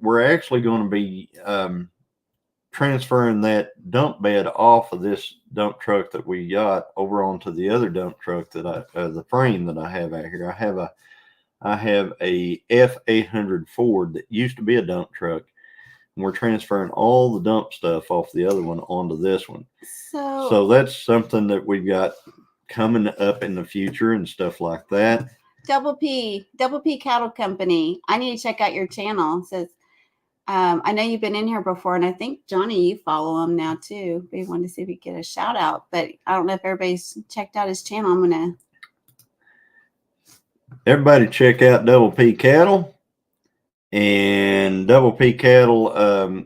we're actually going to be transferring that dump bed off of this dump truck that we got over onto the other dump truck that the frame that I have out here. I have a F800 Ford that used to be a dump truck. We're transferring all the dump stuff off the other one onto this one. So that's something that we've got coming up in the future and stuff like that.
Double P Cattle Company. I need to check out your channel. It says, I know you've been in here before, and I think Johnny, you follow him now too. We wanted to see if we could get a shout out, but I don't know if everybody's checked out his channel.
Everybody check out Double P Cattle. And Double P Cattle,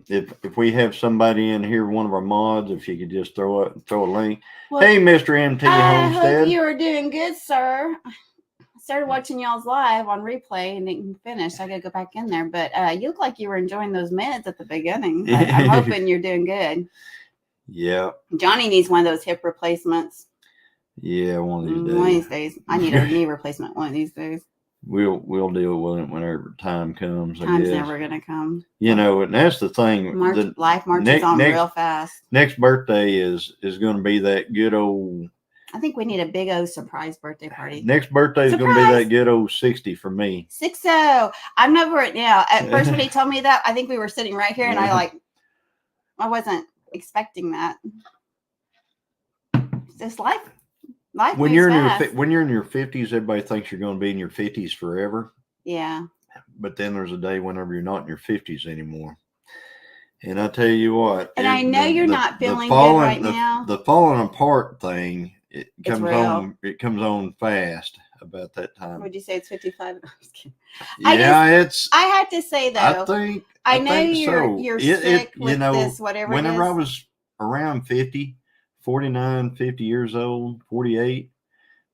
if we have somebody in here, one of our mods, if you could just throw a link. Well, hey, Mr. MT Homestead.
I hope you are doing good, sir. I started watching y'all's live on replay and didn't finish. I got to go back in there. But you look like you were enjoying those meds at the beginning. I'm hoping you're doing good.
Yeah.
Johnny needs one of those hip replacements.
Yeah, one of these days.
One of these days. I need a knee replacement one of these days.
We'll deal with it whenever time comes.
Time's never gonna come.
And that's the thing.
Life marches on real fast.
Next birthday is going to be that good old.
I think we need a big old surprise birthday party.
Next birthday is going to be that good old 60 for me.
60. I'm never at first when he told me that, I think we were sitting right here, and I wasn't expecting that. Just life.
When you're in your 50s, everybody thinks you're going to be in your 50s forever.
Yeah.
But then there's a day whenever you're not in your 50s anymore. And I tell you what.
And I know you're not feeling good right now.
The falling apart thing, it comes on fast about that time.
Would you say it's 55? I'm just kidding.
I
have to say though. I know you're sick with this whatever.
Whenever I was around 50. 49, 50 years old, 48,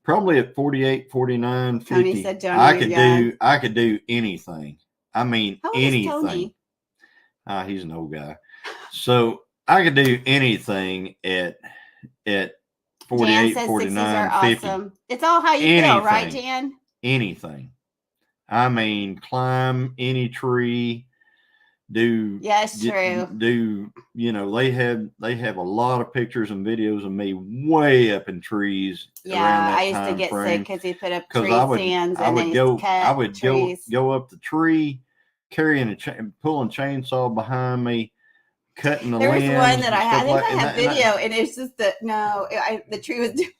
probably at 48, 49, 50.
Tony said Johnny
I could do anything. I mean, anything.
Tony?
He's an old guy. So I could do anything at 48,
Jan says
49,
60s are
50.
Awesome. It's all how you feel, right, Jan?
Anything. I mean, climb any tree. True. They have a lot of pictures and videos of me way up in trees.
Yeah, I used to get sick because he put up tree stands and I would
go up the tree, carrying pulling chainsaw behind me, cutting the limbs.
There was one that I had. I have video, and it's just the tree was doing.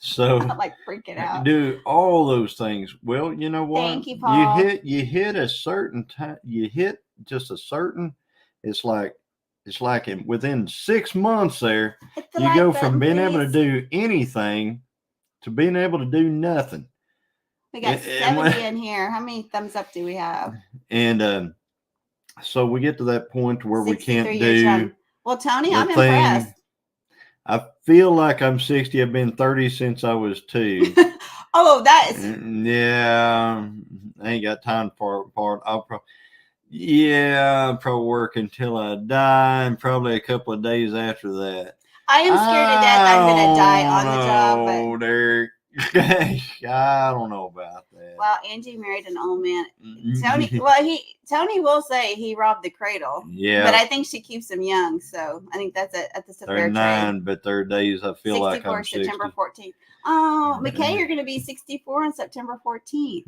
So
I'm like freaking out.
Do all those things. Well, you know what?
Thank you, Paul.
You hit a certain time. You hit just a certain. It's like within 6 months there, you go from being able to do anything to being able to do nothing.
We got 70 in here. How many thumbs up do we have?
And so we get to that point where we can't do.
Well, Tony, I'm impressed.
I feel like I'm 60. I've been 30 since I was 2.
Oh, that is.
Yeah, I ain't got time for it. I'll probably work until I die, and probably a couple of days after that.
I am scared to death I'm going to die on the job.
Derek. I don't know about that.
Well, Angie married an old man. Tony will say he robbed the cradle.
Yeah.
But I think she keeps him young, so I think that's a
They're
fair
9,
trade.
but their days I feel like I'm 60.
September 14th. Oh, McKay, you're going to be 64 on September 14th.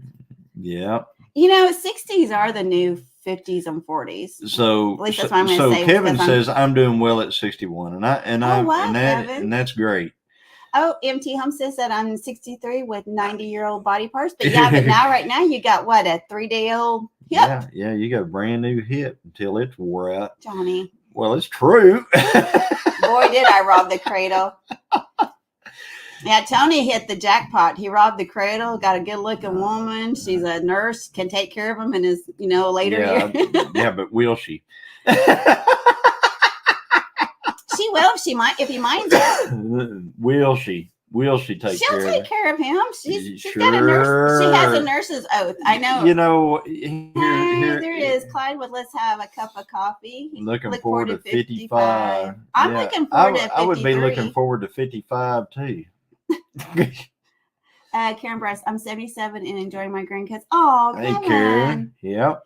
Yeah.
60s are the new 50s and 40s.
So,
at least that's what I'm going to say.
Kevin says I'm doing well at 61, and that's great.
Oh, MT Homestead said I'm 63 with 90-year-old body parts, but right now you got what, a 3-day-old hip?
Yeah, you got a brand new hip until it's wore out,
Johnny.
Well, it's true.
Boy, did I rob the cradle. Yeah, Tony hit the jackpot. He robbed the cradle, got a good-looking woman. She's a nurse, can take care of him in his, later years.
Yeah, but will she?
She will if he minds it.
Will she? Will she take care of him?
She'll take care of him. She's got a nurse. She has a nurse's oath. I know.
Here
there is. Clyde would let's have a cup of coffee.
Looking forward to 55.
I'm looking forward to 53.
I would be looking forward to 55 too.
Karen Bryce, I'm 77 and enjoying my grandkids. Oh,
hey, Karen. Yep.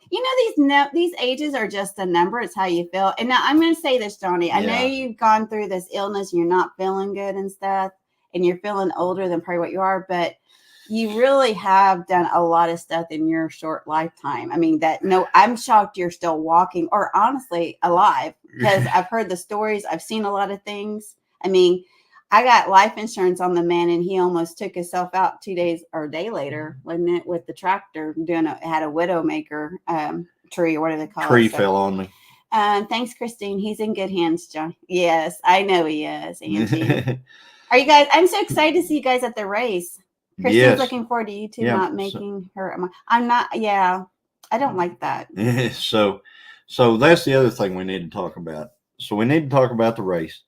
These ages are just a number. It's how you feel. And now I'm going to say this, Johnny. I know you've gone through this illness. And you're not feeling good and stuff, and you're feeling older than probably what you are. But you really have done a lot of stuff in your short lifetime. I mean, I'm shocked you're still walking, or honestly alive, because I've heard the stories. I've seen a lot of things. I mean, I got life insurance on the man, and he almost took himself out 2 days or a day later, wasn't it? With the tractor had a widowmaker tree or whatever they call it.
Tree fell on me.
Thanks, Christine. He's in good hands, John. Yes, I know he is. Angie. Are you guys? I'm so excited to see you guys at the race. Christine's looking forward to you two not making her. I'm not. Yeah, I don't like that.
So that's the other thing we need to talk about. So we need to talk about the race.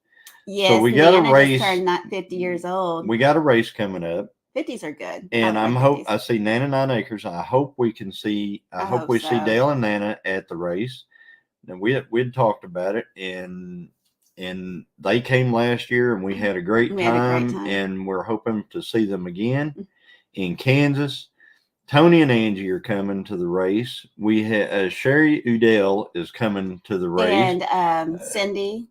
Yes,
so we got a race.
Not 50 years old.
We got a race coming up.
50s are good.
And I see Nana 9 Acres. I hope we can see. I hope we see Dale and Nana at the race. And we'd talked about it, and they came last year, and we had a great time. And we're hoping to see them again in Kansas. Tony and Angie are coming to the race. We had Sherry Udell is coming to the race,
and Cindy.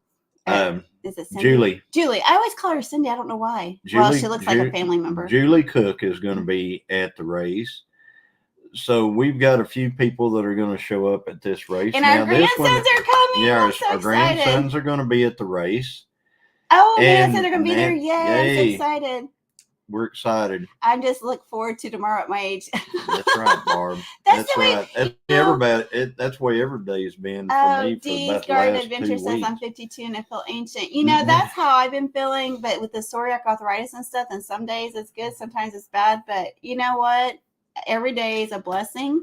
Is it Cindy? Julie. I always call her Cindy. I don't know why. She looks like a family member.
Julie Cook is going to be at the race. So we've got a few people that are going to show up at this race.
And our grandsons are coming.
Yeah, our grandsons are going to be at the race.
Oh, grandsons are going to be there. Yay. I'm so excited.
We're excited.
I just look forward to tomorrow at my age.
That's right, Barb. That's right. That's the way every day's been for me for about the last
Adventure
2 weeks.
says I'm 52 and I feel ancient. That's how I've been feeling, but with the psoriatic arthritis and stuff, and some days it's good, sometimes it's bad, but you know what? Every day is a blessing,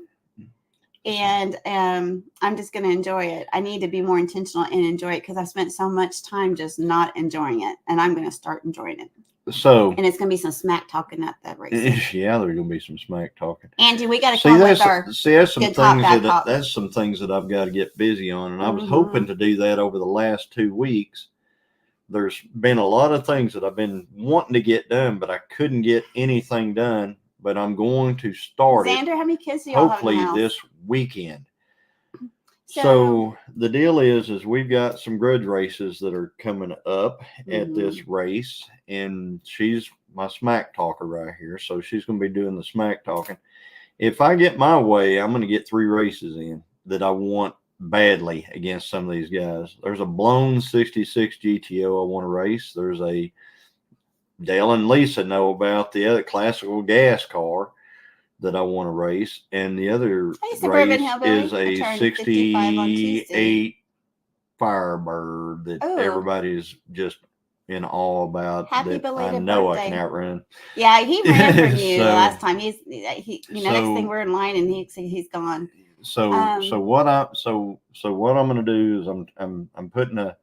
and I'm just going to enjoy it. I need to be more intentional and enjoy it because I've spent so much time just not enjoying it, and I'm going to start enjoying it. And it's going to be some smack talking at that race.
Yeah, there's going to be some smack talking.
Angie, we got to come with our
that's some things that I've got to get busy on, and I was hoping to do that over the last 2 weeks. There's been a lot of things that I've been wanting to get done, but I couldn't get anything done. But I'm going to start
Xander, how many kids do you
hopefully
have in the house?
This weekend. So the deal is we've got some grudge races that are coming up at this race, and she's my smack talker right here. So she's going to be doing the smack talking. If I get my way, I'm going to get 3 races in that I want badly against some of these guys. There's a blown 66 GTO I want to race. There's a Dale and Lisa know about the other classical gas car that I want to race, and the other race is a 68 Firebird that everybody's just in awe about.
Happy
that
belated
I know
birthday.
I can outrun.
Yeah, he ran from you the last time. Next thing we're in line, and he's gone.
So what I'm going to do is I'm putting a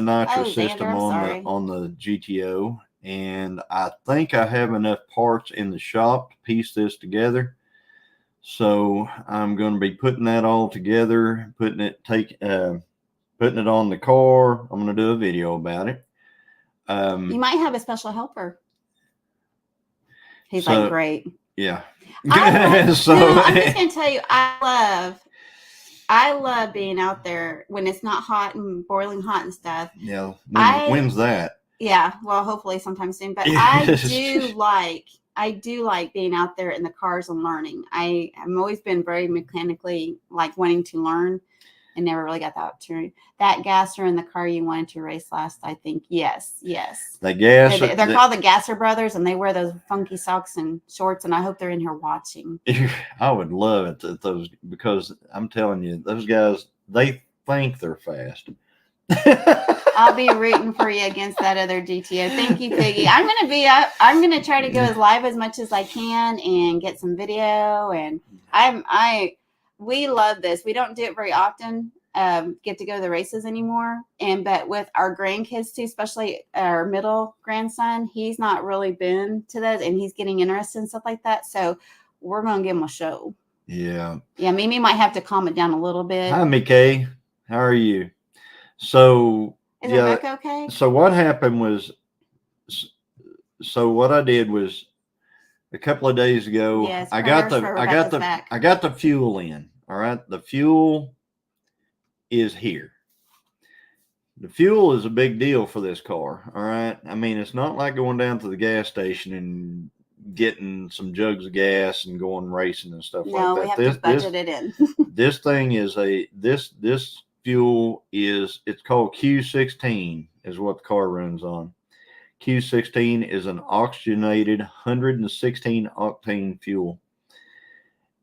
nitro system on the GTO. And I think I have enough parts in the shop to piece this together. So I'm going to be putting that all together, putting it on the car. I'm going to do a video about it.
You might have a special helper. He's like, great.
Yeah.
So no, I'm just
so
gonna tell you, I love being out there when it's not hot and boiling hot and stuff.
yeah,
I
when's that?
Yeah, well, hopefully sometime soon. But I do like being out there in the cars and learning. I've always been very mechanically like wanting to learn and never really got the opportunity. That Gasser in the car you wanted to race last, I think. Yes.
The gas.
They're called the Gasser brothers, and they wear those funky socks and shorts. And I hope they're in here watching.
I would love it that those, because I'm telling you, those guys, they think they're fast.
I'll be rooting for you against that other GTO. Thank you, Piggy. I'm gonna try to go as live as much as I can and get some video. And we love this. We don't do it very often. Get to go to the races anymore. But with our grandkids too, especially our middle grandson, he's not really been to those, and he's getting interested in stuff like that. So we're gonna give him a show.
Yeah.
Yeah, Mimi might have to calm it down a little bit.
Hi, Mickey. How are you? So
Is it Rick okay?
So what happened was, so what I did was a couple of days ago,
Yes,
I got the fuel in. All right. The fuel is here. The fuel is a big deal for this car. All right. I mean, it's not like going down to the gas station and getting some jugs of gas and going racing and stuff like that.
No, we have to budget it in.
This thing is this fuel is, it's called Q16 is what the car runs on. Q16 is an oxygenated 116 octane fuel.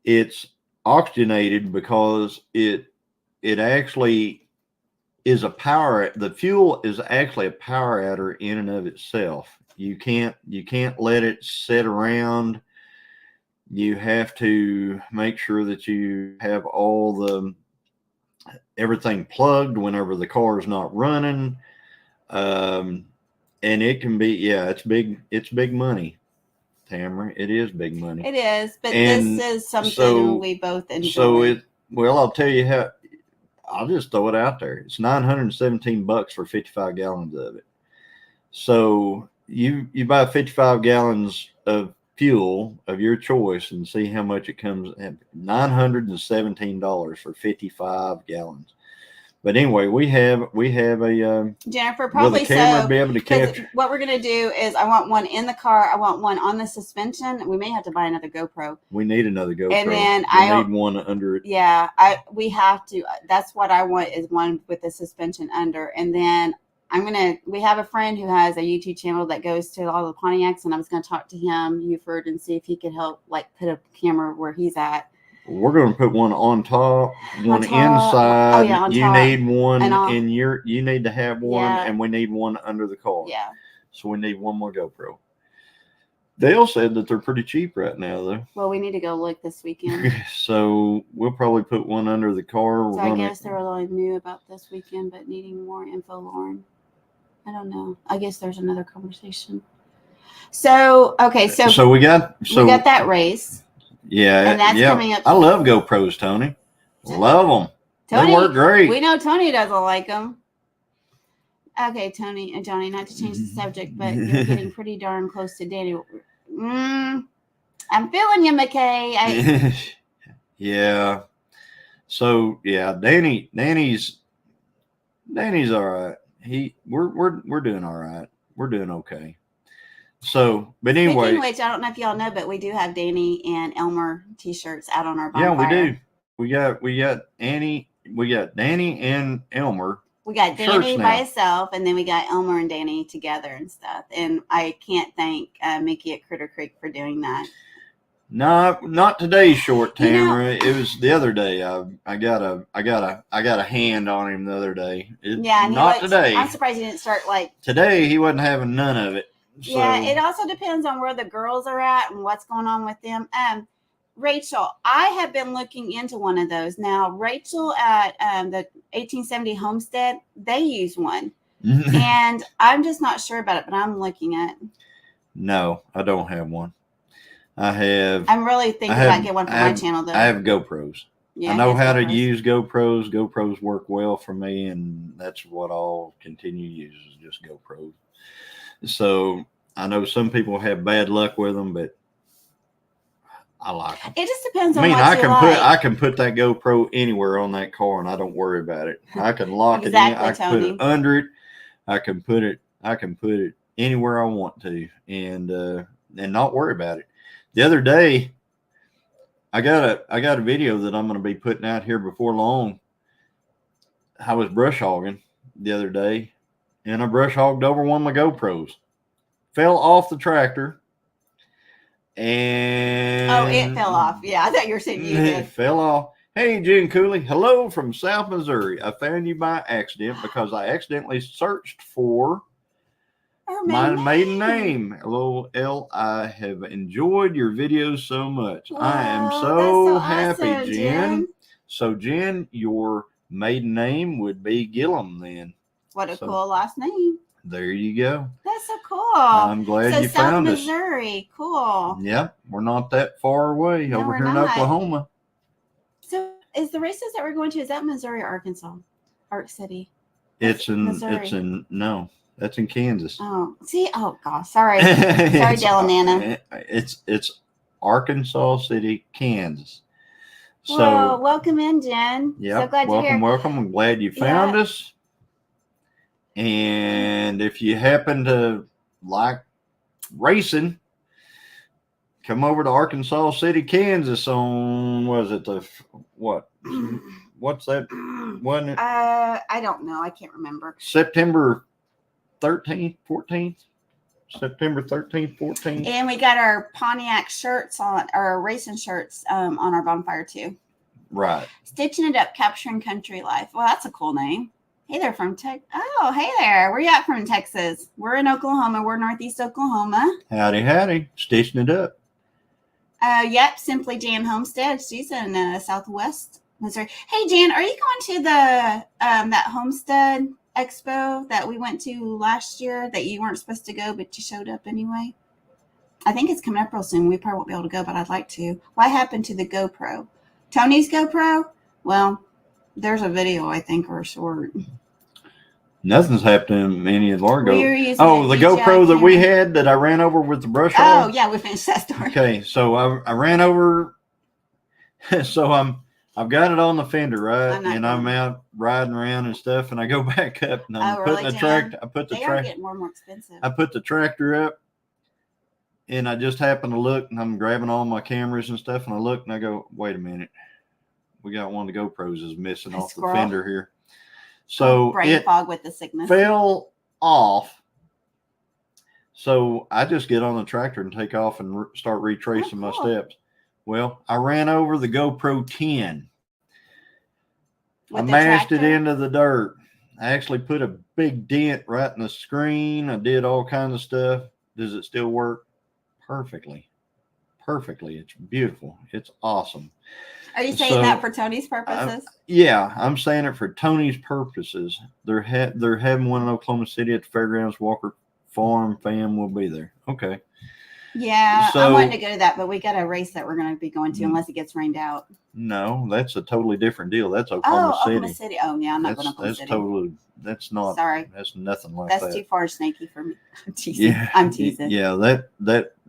It's oxygenated because it actually is a power. The fuel is actually a power adder in and of itself. You can't let it sit around. You have to make sure that you have everything plugged whenever the car is not running. And it can be, it's big money, Tamara. It is big money.
It is, but this is something we both enjoy.
I'll tell you how, I'll just throw it out there. It's $917 for 55 gallons of it. So you buy 55 gallons of fuel of your choice and see how much it comes at. $917 for 55 gallons. But anyway, we have a
Jennifer, probably
will the camera
so.
be able to catch?
What we're gonna do is I want one in the car. I want one on the suspension. We may have to buy another GoPro.
We need another GoPro.
And then
I need one under it.
Yeah, we have to. That's what I want, is one with the suspension under. And then we have a friend who has a YouTube channel that goes to all the Pontiacs, and I was gonna talk to him, Buford, and see if he could help like put a camera where he's at.
We're going to put one on top, one inside.
Oh, yeah, on
you
top.
Need one you need to have one, and we need one under the car.
Yeah.
So we need one more GoPro. Dale said that they're pretty cheap right now, though.
Well, we need to go look this weekend.
So we'll probably put one under the car.
So I guess they're all new about this weekend, but needing more info, Lauren. I don't know. I guess there's another conversation. So, okay. So we got that race.
Yeah,
and that's coming up.
I love GoPros, Tony. Love them.
Tony,
they work great.
We know Tony doesn't like them. Okay, Tony and Johnny, not to change the subject, but you're getting pretty darn close to Danny. I'm feeling you, McKay.
Yeah. So yeah, Danny's all right. We're doing all right. We're doing okay. So, but anyway.
Speaking of which, I don't know if y'all know, but we do have Danny and Elmer t-shirts out on our bonfire.
Yeah, we do. We got Danny and Elmer.
We got Danny by himself, and then we got Elmer and Danny together and stuff. And I can't thank Mickey at Critter Creek for doing that.
No, not today's short, Tamara. It was the other day. I got a hand on him the other day. Not today.
I'm surprised he didn't start like
today. He wasn't having none of it. So.
Yeah, it also depends on where the girls are at and what's going on with them. Rachel, I have been looking into one of those. Now, Rachel at the 1870 Homestead, they use one. And I'm just not sure about it, but I'm looking at it.
No, I don't have one. I'm
really thinking about getting one for my channel, though.
I have GoPros. Yeah, I know how to use GoPros. GoPros work well for me, and that's what I'll continue to use, is just GoPros. So I know some people have bad luck with them, but I like them.
It just depends
I
on
mean,
what you like.
I can put that GoPro anywhere on that car, and I don't worry about it. I can lock
Exactly,
it in. I can put it under it. I can put it anywhere I want to, and not worry about it. The other day, I got a video that I'm going to be putting out here before long. I was brush hogging the other day, and I brush hogged over one of my GoPros. Fell off the tractor. And
it fell off. Yeah, I thought you were saying you did.
It fell off. Hey, Jen Cooley. Hello from South Missouri. I found you by accident because I accidentally searched for my maiden name. LOL. I have enjoyed your videos so much.
Whoa,
I am
that's
so
so
happy,
awesome,
Jen. So, Jen, your maiden name would be Gilliam then.
What a cool last name.
There you go.
That's so cool.
I'm glad you found us.
South Missouri. Cool.
Yep. We're not that far away over here in Oklahoma.
So is the races that we're going to, is that Missouri or Arkansas? Ark City.
That's in Kansas.
Oh, see? Oh, gosh. Sorry. Sorry, Delanana.
It's Arkansas City, Kansas. So,
well, welcome in, Jen.
Yeah.
So glad you're here.
Welcome. I'm glad you found us. And if you happen to like racing, come over to Arkansas City, Kansas on, what's that? Wasn't it?
I don't know. I can't remember.
September 13th, 14th? September 13th, 14th.
And we got our Pontiac shirts on, our racing shirts on our bonfire too.
Right.
Stitching It Up, Capturing Country Life. Well, that's a cool name. Hey there from Texas. Oh, hey there. Where you at from Texas? We're in Oklahoma. We're Northeast Oklahoma.
Howdy. Stitching It Up.
Yep. Simply Jan Homestead. She's in Southwest Missouri. Hey, Jan, are you going to the that Homestead Expo that we went to last year that you weren't supposed to go, but you showed up anyway? I think it's coming up real soon. We probably won't be able to go, but I'd like to. What happened to the GoPro? Tony's GoPro? Well, there's a video, I think, or a short.
Nothing's happened to any of our
GoPros.
Oh, the GoPro that we had that I ran over with the brush hog?
Oh, yeah, we finished that story.
Okay, so I ran over. So I've got it on the fender, right? I'm out riding around and stuff, and I go back up and I'm putting the tractor.
They are getting more and more expensive.
I put the tractor up, and I just happen to look, and I'm grabbing all my cameras and stuff, and I look and I go, wait a minute. We got one of the GoPros is missing off the fender here. So
brain fog with the sickness.
Fell off. So I just get on the tractor and take off and start retracing my steps. Well, I ran over the GoPro 10. I mashed it into the dirt. I actually put a big dent right in the screen. I did all kinds of stuff. Does it still work? Perfectly. It's beautiful. It's awesome.
Are you saying that for Tony's purposes?
Yeah, I'm saying it for Tony's purposes. They're having one in Oklahoma City at the fairgrounds. Walker Farm fam will be there. Okay.
Yeah, I wanted to go to that, but we got a race that we're going to be going to unless it gets rained out.
No, that's a totally different deal. That's Oklahoma City.
Oklahoma City. Oh, yeah, I'm not going to Oklahoma City.
That's not.
Sorry.
That's nothing like that.
That's too far snaky for me. I'm teasing. Yeah, I'm teasing.
Yeah,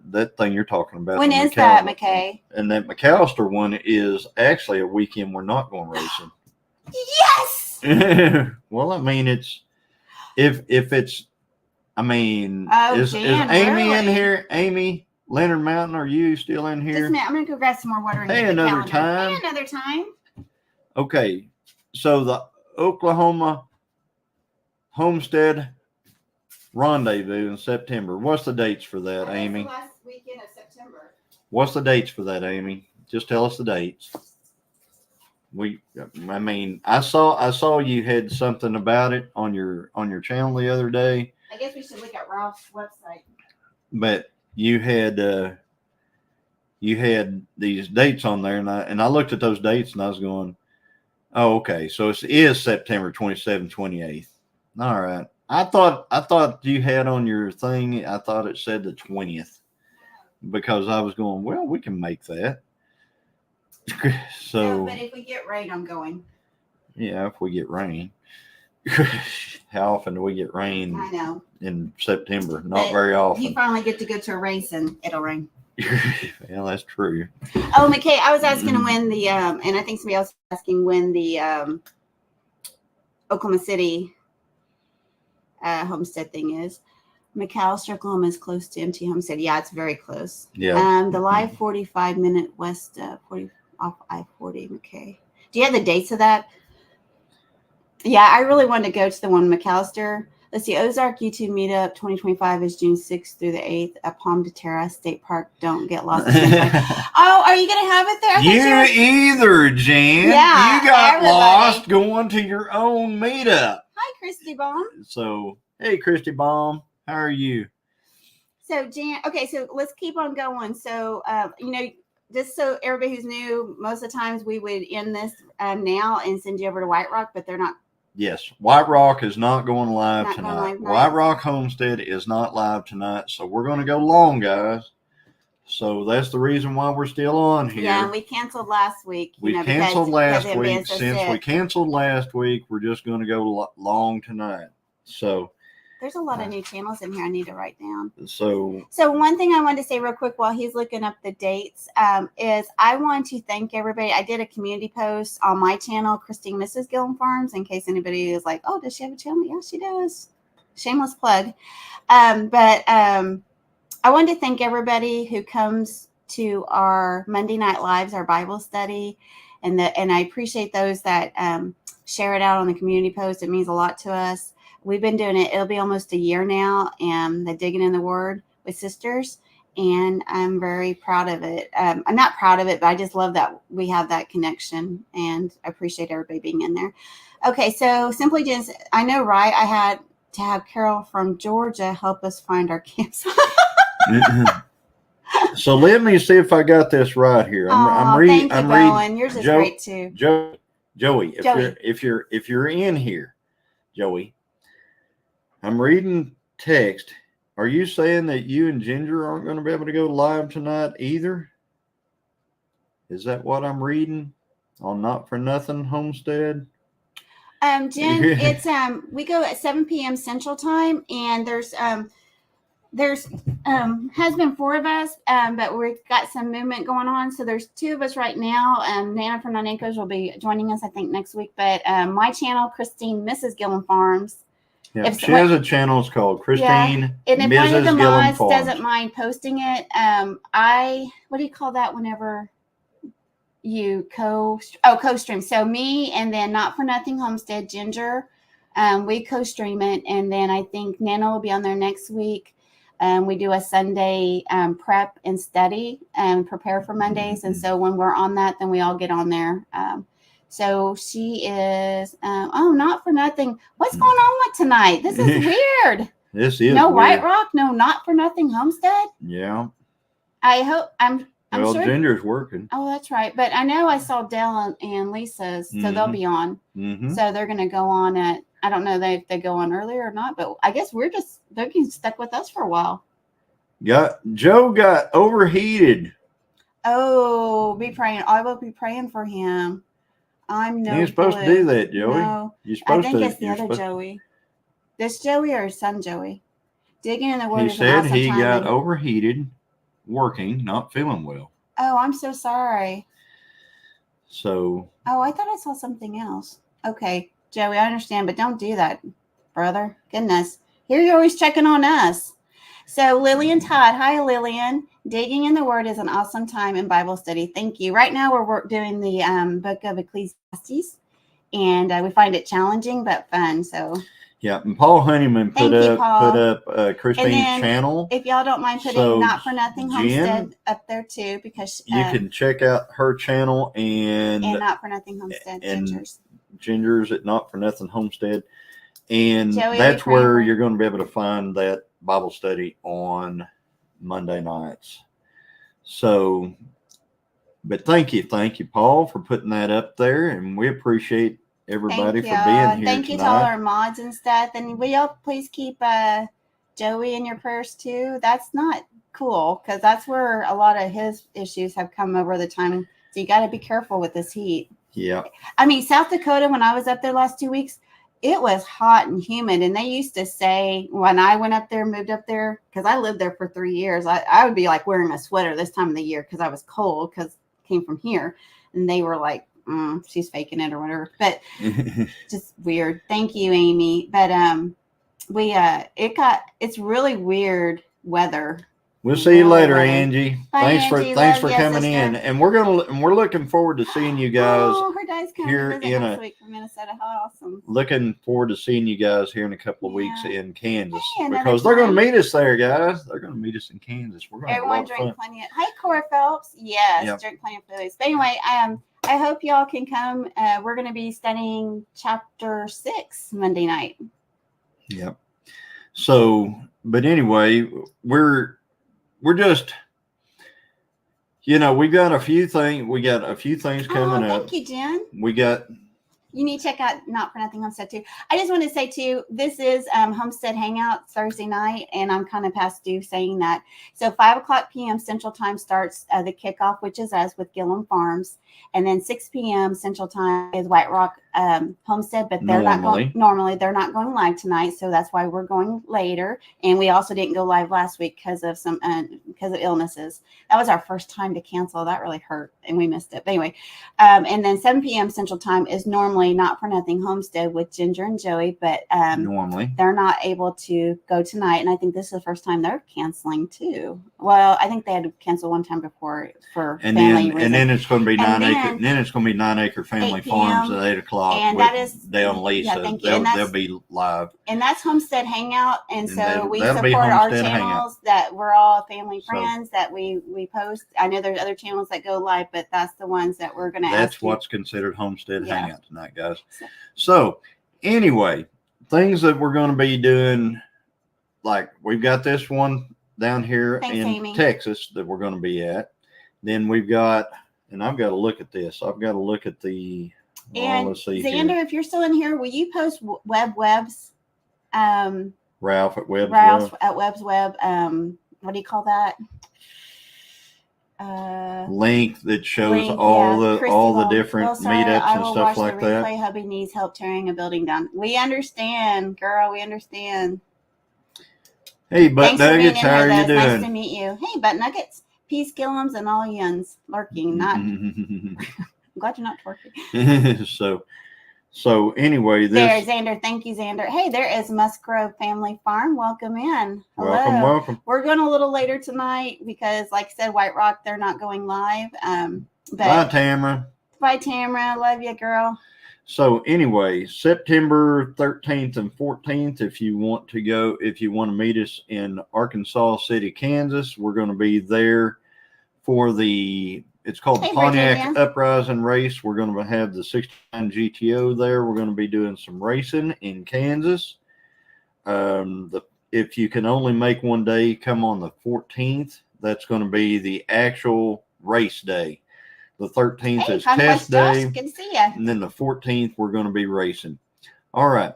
that thing you're talking about.
When is that, McKay?
And that McAllister one is actually a weekend we're not going racing.
Yes!
Well, I mean, it's if it's, I mean, is Amy in here? Amy, Leonard Mountain, are you still in here?
Just a minute, I'm going to go grab some more water.
Hey, another time. Okay, so the Oklahoma Homestead Rendezvous in September. What the dates for that, Amy?
The last weekend of September.
What's the dates for that, Amy? Just tell us the dates. I saw you had something about it on your channel the other day.
I guess we should look at Ralph's website.
But you had these dates on there, and I looked at those dates and I was going, oh, okay, so it is September 27th, 28th. All right. I thought you had on your thing, I thought it said the 20th, because I was going, well, we can make that. So,
but if we get rain, I'm going.
Yeah, if we get rain. How often do we get rain?
I know.
In September? Not very often.
You finally get to go to a race and it'll rain.
Yeah, that's true.
Oh, McKay, I was asking when the and I think somebody else was asking when the Oklahoma City Homestead thing is. McAllister, Oklahoma is close to MT Homestead. Yeah, it's very close.
Yeah.
The live 45-minute west 40 off I-40. McKay. Do you have the dates of that? Yeah, I really wanted to go to the one in McAllister. Let's see, Ozark YouTube Meetup 2025 is June 6th through the 8th at Palm de Terra State Park. Don't get lost. Oh, are you going to have it there?
You either, Jan.
Yeah,
you got
everybody.
lost going to your own meetup.
Hi, Christy Baum.
So, hey, Christy Baum, how are you?
So, Jan, okay, so let's keep on going. So, just so everybody who's new, most of the times we would end this now and send you over to Whiterock, but they're not.
Yes, Whiterock is not going live
Not
tonight.
going live, right.
Whiterock Homestead is not live tonight, so we're going to go long, guys. So that's the reason why we're still on here.
Yeah, and we canceled last week.
We canceled last week.
So
Since we canceled last week, we're just going to go long tonight. So
there's a lot of new channels in here I need to write down.
So
one thing I wanted to say real quick while he's looking up the dates is I want to thank everybody. I did a community post on my channel, Christine Mrs. Gilliam Farms, in case anybody is like, oh, does she have a channel? Yeah, she does. Shameless plug. But I wanted to thank everybody who comes to our Monday Night Lives, our Bible study, and I appreciate those that share it out on the community post. It means a lot to us. We've been doing it. It'll be almost a year now. The Digging in the Word with Sisters, and I'm very proud of it. I'm not proud of it, but I just love that we have that connection, and I appreciate everybody being in there. Okay, so Simply Jen, I know, right? I had to have Carol from Georgia help us find our campsite.
So let me see if I got this right here. I'm reading.
Thank you, Bowen. Yours is great too.
Joey, if you're in here, Joey, I'm reading text. Are you saying that you and Ginger aren't going to be able to go live tonight either? Is that what I'm reading on Not For Nothing Homestead?
Jen, it's we go at 7 p.m. Central Time, and there's has been 4 of us, but we've got some movement going on. So there's 2 of us right now. Nana from 9 Acres will be joining us, I think, next week. But my channel, Christine Mrs. Gilliam Farms.
Yeah, she has a channel. It's called Christine
and if
Mrs.
one of the
Gilliam
mods
Farms.
doesn't mind posting it, what do you call that whenever you co-stream? So me and then Not For Nothing Homestead, Ginger, we co-stream it, and then I think Nana will be on there next week. We do a Sunday prep and study and prepare for Mondays. And so when we're on that, then we all get on there. So she is, Not For Nothing. What's going on with tonight? This is weird.
This is
no
weird.
Whiterock, no Not For Nothing Homestead.
Yeah.
I hope I'm
well,
sure.
Ginger's working.
Oh, that's right. But I know I saw Dell and Lisa's, so they'll be on. So they're going to go on at, I don't know if they go on earlier or not, but I guess they're getting stuck with us for a while.
Joe got overheated.
Oh, be praying. I will be praying for him. I'm no.
You're supposed to do that, Joey.
No,
you're supposed
I think it's the other Joey. This Joey or his son Joey? Digging in the Word.
He said he got overheated, working, not feeling well.
Oh, I'm so sorry.
So.
Oh, I thought I saw something else. Okay, Joey, I understand, but don't do that, brother. Goodness, here you're always checking on us. So Lillian Todd, hi Lillian. Digging in the Word is an awesome time in Bible study. Thank you. Right now we're doing the book of Ecclesiastes, and we find it challenging but fun. So
yeah, and Paul Honeyman put up Christine's channel.
If y'all don't mind putting Not For Nothing Homestead up there too, because
you can check out her channel and
Not For Nothing Homestead,
Ginger's at Not For Nothing Homestead, and Joey, that's where you're going to be able to find that Bible study on Monday nights. So, but thank you, Paul, for putting that up there, and we appreciate everybody for being here.
Thank you to all our mods and stuff, and will y'all please keep Joey in your prayers too? That's not cool because that's where a lot of his issues have come over the time. So you got to be careful with this heat.
Yeah.
I mean, South Dakota, when I was up there last 2 weeks, it was hot and humid. And they used to say when I went up there, moved up there, because I lived there for 3 years, I would be like wearing a sweater this time of the year because I was cold because I came from here. And they were like, she's faking it or whatever. But just weird. Thank you, Amy. But it's really weird weather.
We'll see you later,
weather.
Angie.
Bye,
Thanks for coming in, and we're looking forward to seeing you guys.
Oh, her dad's coming
here
to visit next week from Minnesota. How awesome!
Looking forward to seeing you guys here in a couple of weeks in Kansas,
Hey,
because they're going to meet us there, guys. They're going to meet us in Kansas. We're going to
everyone drink plenty of. Hi, Cora Phelps. Yes, drink plenty of fluids. But anyway, I hope y'all can come. We're going to be studying chapter 6 Monday night.
Yep. So, but anyway, we're just, we've got a few things. We got a few things coming up.
Thank you, Jen. You need to check out Not for Nothing Homestead too. I just want to say too, this is Homestead Hangout Thursday night, and I'm kind of past due saying that. So 5:00 p.m. Central Time starts the kickoff, which is us with Gilliam Farms, and then 6 p.m. Central Time is Whiterock Homestead, but they're not going live tonight, so that's why we're going later. And we also didn't go live last week because of illnesses. That was our first time to cancel. That really hurt, and we missed it. But anyway, and then 7 p.m. Central Time is normally Not for Nothing Homestead with Ginger and Joey, but normally they're not able to go tonight, and I think this is the first time they're canceling too. Well, I think they had to cancel one time before for family reasons.
And then it's going to be 9 Acre. And then it's going to be 9 Acre Family Farms at 8 o'clock.
And that is
Dale and Lisa. They'll be live.
And that's Homestead Hangout. And so we support our channels that we're all family friends that we post. I know there's other channels that go live, but that's the ones that we're going to
That's what's considered Homestead Hangout tonight, guys. So anyway, things that we're going to be doing, like we've got this one down here in Texas that we're going to be at. Then we've got, and I've got to look at this. I've got to look at the.
And let's see Xander, here. If you're still in here, will you post Webs?
Ralph at Webs
Web. What do you call that?
Link that shows all the different meetups and stuff like that.
Replay. Hubby needs help tearing a building down. We understand, girl. We understand.
Hey, Butt Nuggets, how are you doing?
Nice to meet you. Hey, Butt Nuggets, peace, Gilliams, and all yuns lurking. Not. I'm glad you're not twerking.
So anyway,
there's Xander. Thank you, Xander. Hey, there is Musgrove Family Farm. Welcome in. Hello.
Welcome.
We're going a little later tonight because, like I said, Whiterock, they're not going live.
Bye, Tamara.
Bye, Tamara. Love you, girl.
So anyway, September 13th and 14th, if you want to meet us in Arkansas City, Kansas, we're going to be there for it's called the Pontiac Uprising Race. We're going to have the 69 GTO there. We're going to be doing some racing in Kansas. If you can only make one day, come on the 14th. That's going to be the actual race day. The 13th is test day.
Good to see you.
And then the 14th, we're going to be racing. All right.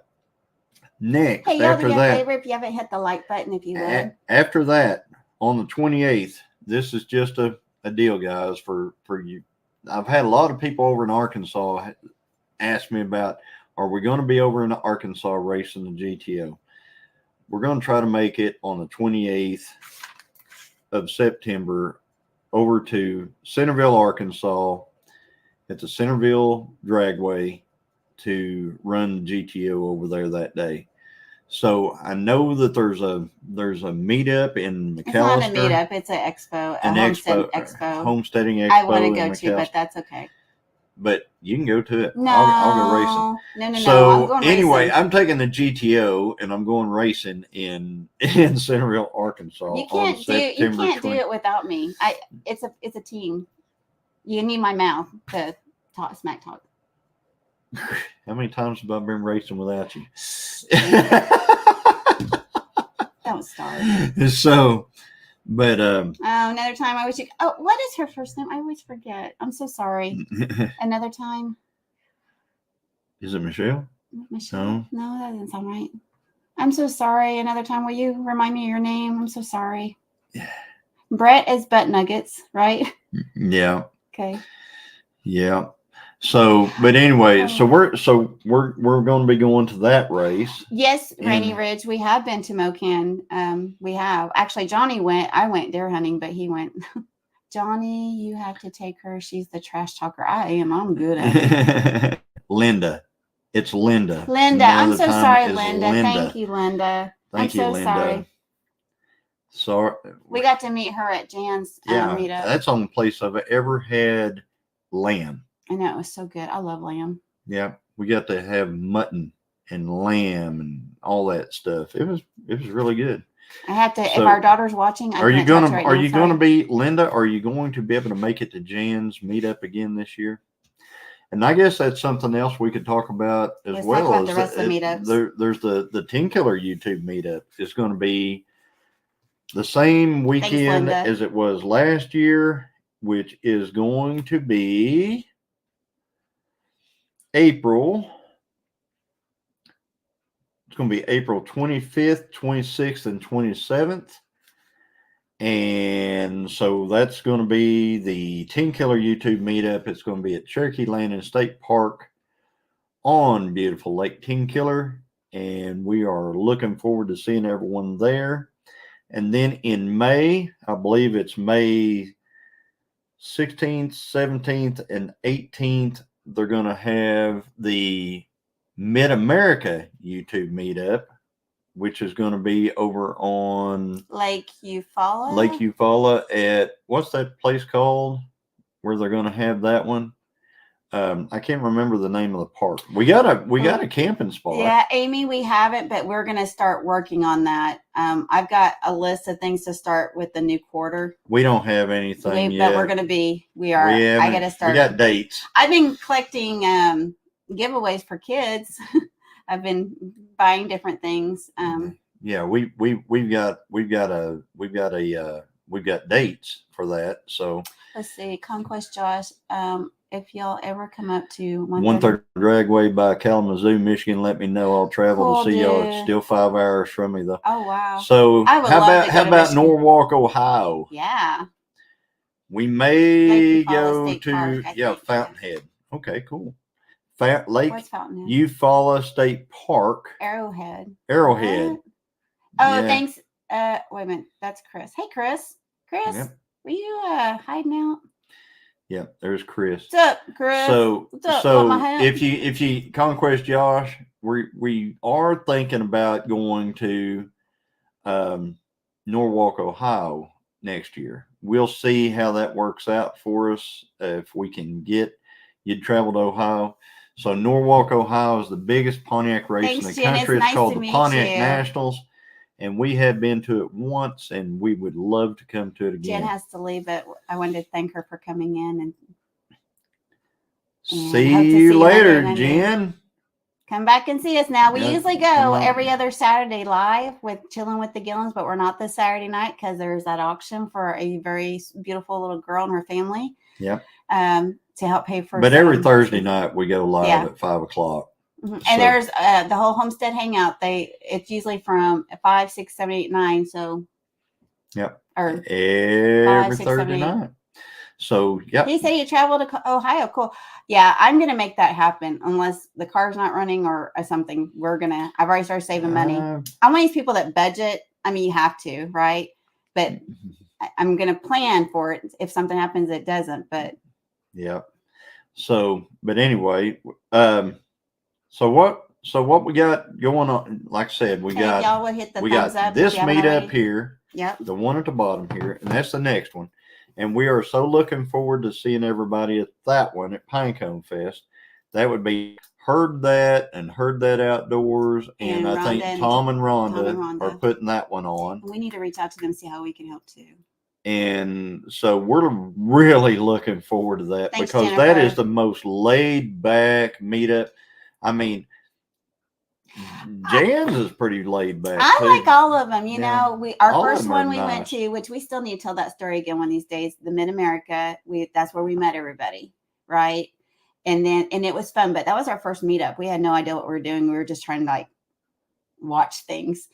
Next,
hey,
after that,
favor if you haven't hit the like button, if you would.
After that, on the 28th, this is just a deal, guys, for you. I've had a lot of people over in Arkansas ask me about, are we going to be over in Arkansas racing the GTO? We're going to try to make it on the 28th of September over to Centerville, Arkansas at the Centerville Dragway to run the GTO over there that day. So I know that there's a meetup in McAlester. It's not a meetup;
it's an expo,
homesteading expo.
I want to go to, but that's okay.
But you can go to it.
No,
I'll go racing.
No.
So
I'm going
anyway,
racing.
I'm taking the GTO and I'm going racing in Centerville, Arkansas.
You can't do it without me. It's a team. You need my mouth to talk smack talk.
How many times have I been racing without you?
Don't start.
So, but
another time I wish you. Oh, what is her first name? I always forget. I'm so sorry. Another time.
Is it Michelle?
Michelle? No, that doesn't sound right. I'm so sorry. Another time, will you remind me of your name? I'm so sorry. Brett is Butt Nuggets, right?
Yeah.
Okay.
Yeah. So, but anyway, we're going to be going to that race.
Yes, Rainy Ridge. We have been to Mocan. We have actually. Johnny went. I went deer hunting, but he went. Johnny, you have to take her. She's the trash talker. I am. I'm good at it.
Linda. It's Linda.
Linda. I'm so sorry, Linda. Thank you, Linda.
Thank you, Linda.
Sorry.
Sorry.
We got to meet her at Jan's meetup.
That's the only place I've ever had lamb.
I know. It was so good. I love lamb.
Yeah. We got to have mutton and lamb and all that stuff. It was really good.
I have to. So, if our daughter's watching,
are you going to be Linda? Are you going to be able to make it to Jan's meetup again this year? And I guess that's something else we could talk about as well.
Talk about the rest of the meetups.
There's the 10 Killer YouTube meetup. It's going to be the same weekend as it was last year, which is going to be April. It's going to be April 25th, 26th, and 27th. And so that's going to be the 10 Killer YouTube meetup. It's going to be at Cherokee Landing State Park on beautiful Lake 10 Killer. And we are looking forward to seeing everyone there. And then in May, I believe it's May 16th, 17th, and 18th, they're going to have the Mid-America YouTube meetup, which is going to be over on
Lake Eufaula.
Lake Eufaula at, what's that place called where they're going to have that one? I can't remember the name of the park. We got a camping spot.
Yeah, Amy, we haven't, but we're going to start working on that. I've got a list of things to start with the new quarter.
We don't have anything yet.
But we're going to be. I got to start.
We got dates.
I've been collecting giveaways for kids. I've been buying different things.
Yeah, we've got dates for that. So
let's see, Conquest Josh. If y'all ever come up to
130 Dragway by Kalamazoo, Michigan, let me know. I'll travel to see y'all. It's still 5 hours from me though.
Oh wow!
So how about Norwalk, Ohio?
Yeah,
we may go to Fountainhead. Okay, cool.
What's Fountainhead?
Eufaula State Park.
Arrowhead.
Oh,
yeah. Thanks. Wait a minute. That's Chris. Hey, Chris. Yep. Were you hiding out?
Yeah, there's Chris.
What's up, Chris?
So if you Conquest Josh, we are thinking about going to Norwalk, Ohio next year. We'll see how that works out for us. If we can get you to travel to Ohio. So Norwalk, Ohio is the biggest Pontiac race in the country. It's called the Pontiac Nationals. And we have been to it once, and we would love to come to it again.
Jen has to leave, but I wanted to thank her for coming in. And
see you later, Jen.
Come back and see us now. We usually go every other Saturday live with Chilling with the Gilliams, but we're not this Saturday night because there's that auction for a very beautiful little girl and her family.
Yep.
To help pay for.
But every Thursday night we go live at 5 o'clock.
Mm-hmm. And there's the whole Homestead Hangout. It's usually from 5, 6, 7, 8, 9. So.
Yep.
Or
every 5, 6, Thursday 7, night. So yeah.
He said he traveled to Ohio. Cool. Yeah, I'm gonna make that happen unless the car's not running or something. I've already started saving money. I'm one of these people that budget. I mean, you have to, right? But I'm gonna plan for it. If something happens, it doesn't. But
yeah. So, but anyway, so what we got going on? Like I said,
y'all would hit the thumbs up
this meetup here.
Yep.
The one at the bottom here, and that's the next one. And we are so looking forward to seeing everybody at that one at Pinecone Fest. That would be Heard That Outdoors. And I think Tom and Rhonda are putting that one on.
We need to reach out to them, see how we can help too.
And so we're really looking forward to that.
Thanks,
because
Jennifer.
That is the most laid back meetup. I mean, Jan's is pretty laid back.
I like all of them. You know, our
all
first one we went to, which we still need to tell that story again one of these days. The Mid-America. That's where we met everybody, right? And it was fun, but that was our first meetup. We had no idea what we were doing. We were just trying to watch things.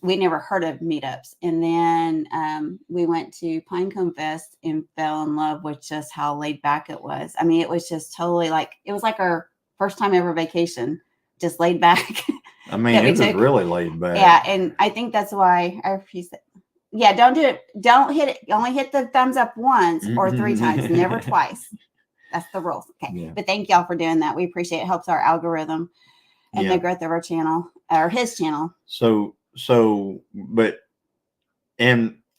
we never heard of meetups. And then we went to Pinecone Fest and fell in love with just how laid back it was. I mean, it was just totally like, it was like our first time ever vacation, just laid back.
I mean, it was really laid back.
Yeah. And I think that's why I refuse it. Yeah. Don't do it. Don't hit it. Only hit the thumbs up once or 3 times, never twice. That's the rules. Okay. Yeah. But thank y'all for doing that. We appreciate it. It helps our algorithm and the growth of our channel or his channel.
But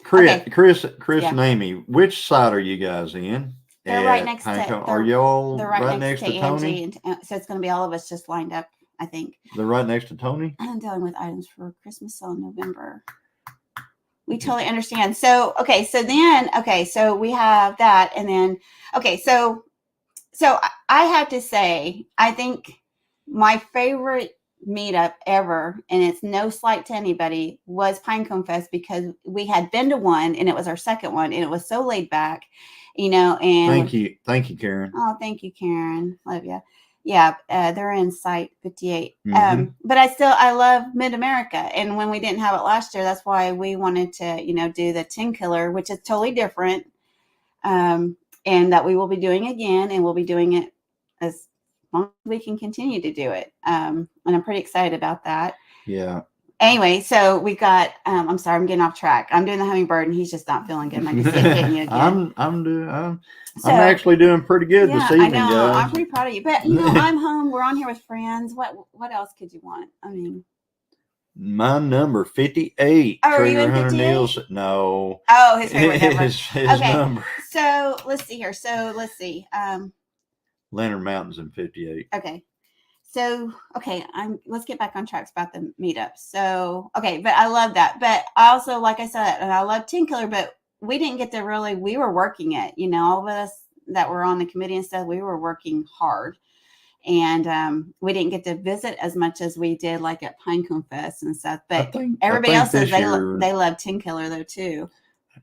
Chris and Amy, which side are you guys in?
They're right next to.
Are y'all
they're right next to Tony? Angie, so it's going to be all of us just lined up. I think
they're right next to Tony.
I'm dealing with items for Christmas sale in November. We totally understand. So so we have that, and then so I have to say, I think my favorite meetup ever, and it's no slight to anybody, was Pinecone Fest, because we had been to one and it was our second one, and it was so laid back, and
thank you, Karen.
Oh, thank you, Karen. Love you. Yeah, they're in site 58. But I love Mid-America, and when we didn't have it last year, that's why we wanted to do the 10 killer, which is totally different, and that we will be doing again, and we'll be doing it as long as we can continue to do it. And I'm pretty excited about that.
Yeah.
Anyway, so we got, I'm sorry, I'm getting off track. I'm doing the hummingbird and he's just not feeling good. And I can see him hitting you again.
I'm actually doing pretty good this evening,
I know.
guys.
I'm pretty proud of you. But I'm home. We're on here with friends. What else could you want? I mean,
my number 58.
Oh, are you in 58?
No.
Oh, his favorite number.
His number.
So let's see here.
Leonard Mountain's in 58.
Okay. So, let's get back on track about the meetups. So, but I love that. But I also, like I said, and I love 10 killer, but we didn't get to we were working it, all of us that were on the committee and stuff, we were working hard. And we didn't get to visit as much as we did like at Pinecone Fest and stuff. But everybody else says they love 10 killer though too.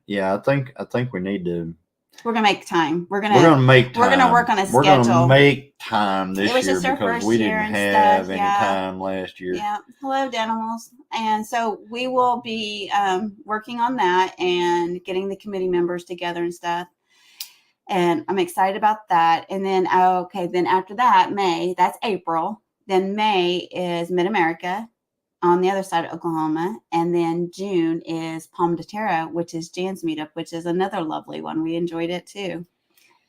Yeah, I think we need to.
We're gonna make time. We're gonna
make time.
We're gonna work on a schedule.
We're gonna make time this year because we didn't have any time last year.
Yeah. Hello, Denimals. And so we will be working on that and getting the committee members together and stuff. And I'm excited about that. And then then after that, May, that's April. Then May is Mid-America on the other side of Oklahoma, and then June is Palm de Terra, which is Jan's meetup, which is another lovely one. We enjoyed it too,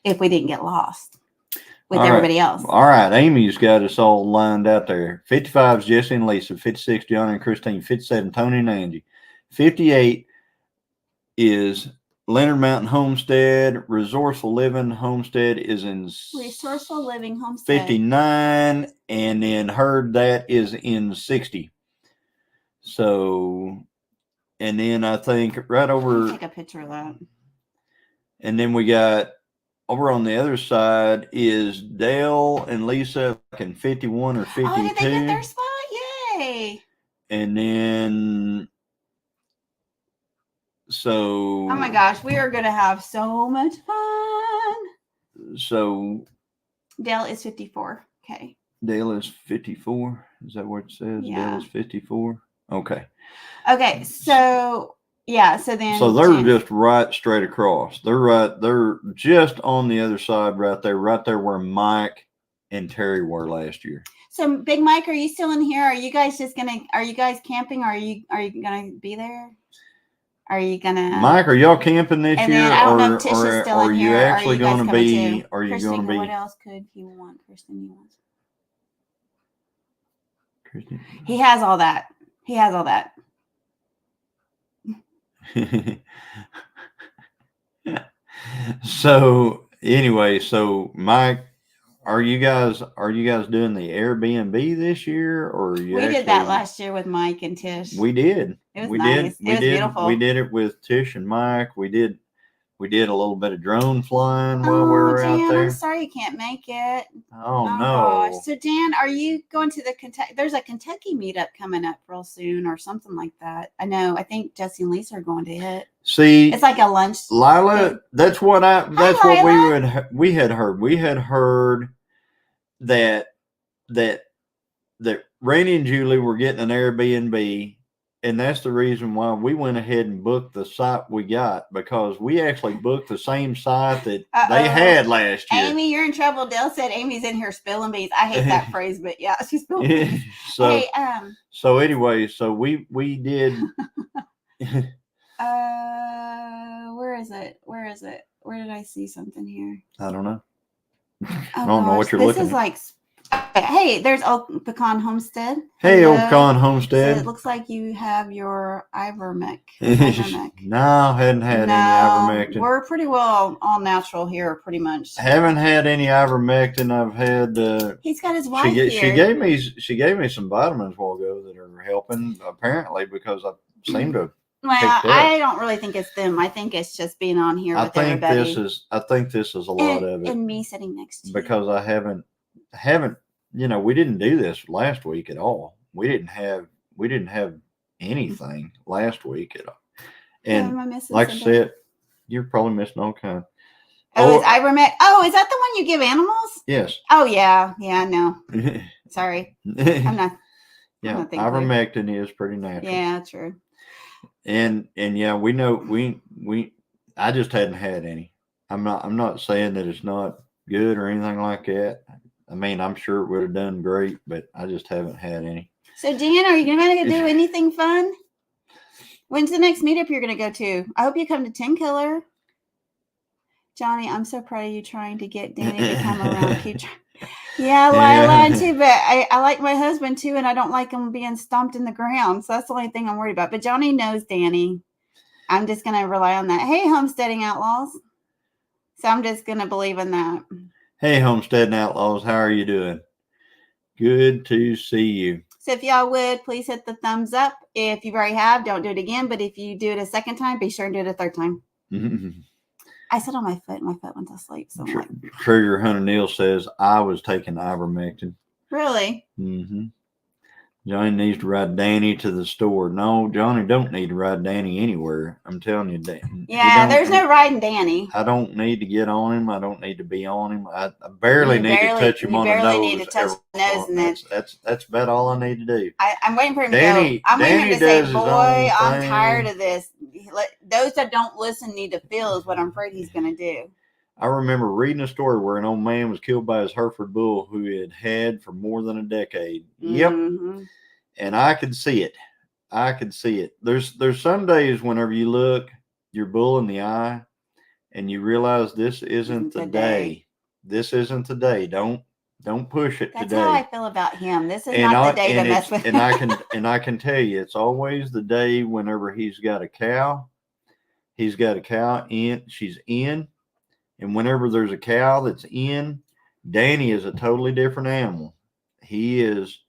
if we didn't get lost with everybody else.
All right, Amy's got us all lined out there. 55 is Jesse and Lisa, 56 John and Christine, 57 Tony and Angie, 58 is Leonard Mountain Homestead. Resourceful Living Homestead is in
Resourceful Living Homestead
59, and then Heard that is in 60. So, and then I think right over.
Take a picture of that.
And then we got over on the other side is Dale and Lisa in 51 or 52.
Oh, did they get their spot? Yay!
And then, so.
Oh my gosh, we are going to have so much fun.
So.
Dale is 54. Okay.
Dale is 54. Is that what it says?
Yeah.
Dale is 54. Okay.
So yeah, so then
they're just right straight across. They're just on the other side right there where Mike and Terry were last year.
So Big Mike, are you still in here? Are you guys camping? Are you gonna be there? Are you gonna
Mike, are y'all camping this year?
Then, I don't know if Tish is still in here.
Actually gonna be
are you gonna be what else could you want, Kristen? You want Kristen? He has all that.
So anyway, Mike, are you guys doing the Airbnb this year, or are you?
We did that last year with Mike and Tish.
We did.
It was nice. It was beautiful.
We did it with Tish and Mike. We did a little bit of drone flying while we were out there.
I'm sorry you can't make it.
Oh no.
Gosh. So Dan, are you going to the Kentucky? There's a Kentucky meetup coming up real soon or something like that. I know. I think Jesse and Lisa are going to it.
See,
it's like a lunch.
Lila, that's what we had heard. We had heard that Rainey and Julie were getting an Airbnb and that's the reason why we went ahead and booked the site we got, because we actually booked the same site that they had last year.
Amy, you're in trouble. Dale said Amy's in here spilling beans. I hate that phrase, but yeah, she's spilling beans.
So,
hey,
so anyway, so we did.
Where is it? Where did I see something here?
I don't know.
I
don't know what you're looking at.
This is like, hey, there's Old Pecan Homestead.
Hey, Old Pecan Homestead.
So it looks like you have your ivermectin.
No, hadn't had any ivermectin.
We're pretty well all natural here, pretty much.
Haven't had any ivermectin. I've had.
He's got his wife here.
She gave me some vitamins a while ago that are helping, apparently, because I seem to.
Well, I don't really think it's them. I think it's just being on here with everybody.
I think this is a lot of it.
And me sitting next to you.
Because I haven't, we didn't do this last week at all. We didn't have anything last week at all. And like I said, you're probably missing all kinds.
Oh, is ivermectin? Oh, is that the one you give animals?
Yes.
Oh, yeah. Yeah, no. Sorry. I'm not.
Yeah, ivermectin is pretty natural.
Yeah, true.
And yeah, we know I just hadn't had any. I'm not saying that it's not good or anything like that. I mean, I'm sure it would have done great, but I just haven't had any.
So, Dan, are you going to do anything fun? When's the next meetup you're going to go to? I hope you come to 10 Killer. Johnny, I'm so proud of you trying to get Danny to come around. Yeah, I lied too, but I like my husband too, and I don't like him being stomped in the ground. So that's the only thing I'm worried about. But Johnny knows Danny. I'm just going to rely on that. Hey, Homesteading Outlaws. So I'm just going to believe in that.
Hey, Homesteading Outlaws. How are you doing? Good to see you.
So if y'all would, please hit the thumbs up. If you already have, don't do it again. But if you do it a second time, be sure and do it a third time. I sit on my foot and my foot went to sleep. So
Trigger Hunter Neal says, I was taking ivermectin.
Really?
Mm-hmm. Johnny needs to ride Danny to the store. No, Johnny don't need to ride Danny anywhere. I'm telling you, Dan.
Yeah, there's no riding Danny.
I don't need to get on him. I don't need to be on him. I barely need to touch him on the nose.
You barely need to touch the nose. And
that's about all I need to do.
I'm waiting for him to go. I'm waiting for him to say, boy, I'm tired of this. Those that don't listen need to feel is what I'm afraid he's going to do.
I remember reading a story where an old man was killed by his Hereford bull who he had had for more than a decade. Yep. Mm-hmm. And I could see it. There's some days whenever you look your bull in the eye and you realize this isn't the day. This isn't the day. Don't push it today.
That's how I feel about him. This is not the day to mess with him.
And I can tell you, it's always the day whenever he's got a cow. He's got a cow in. She's in. And whenever there's a cow that's in, Danny is a totally different animal. He is.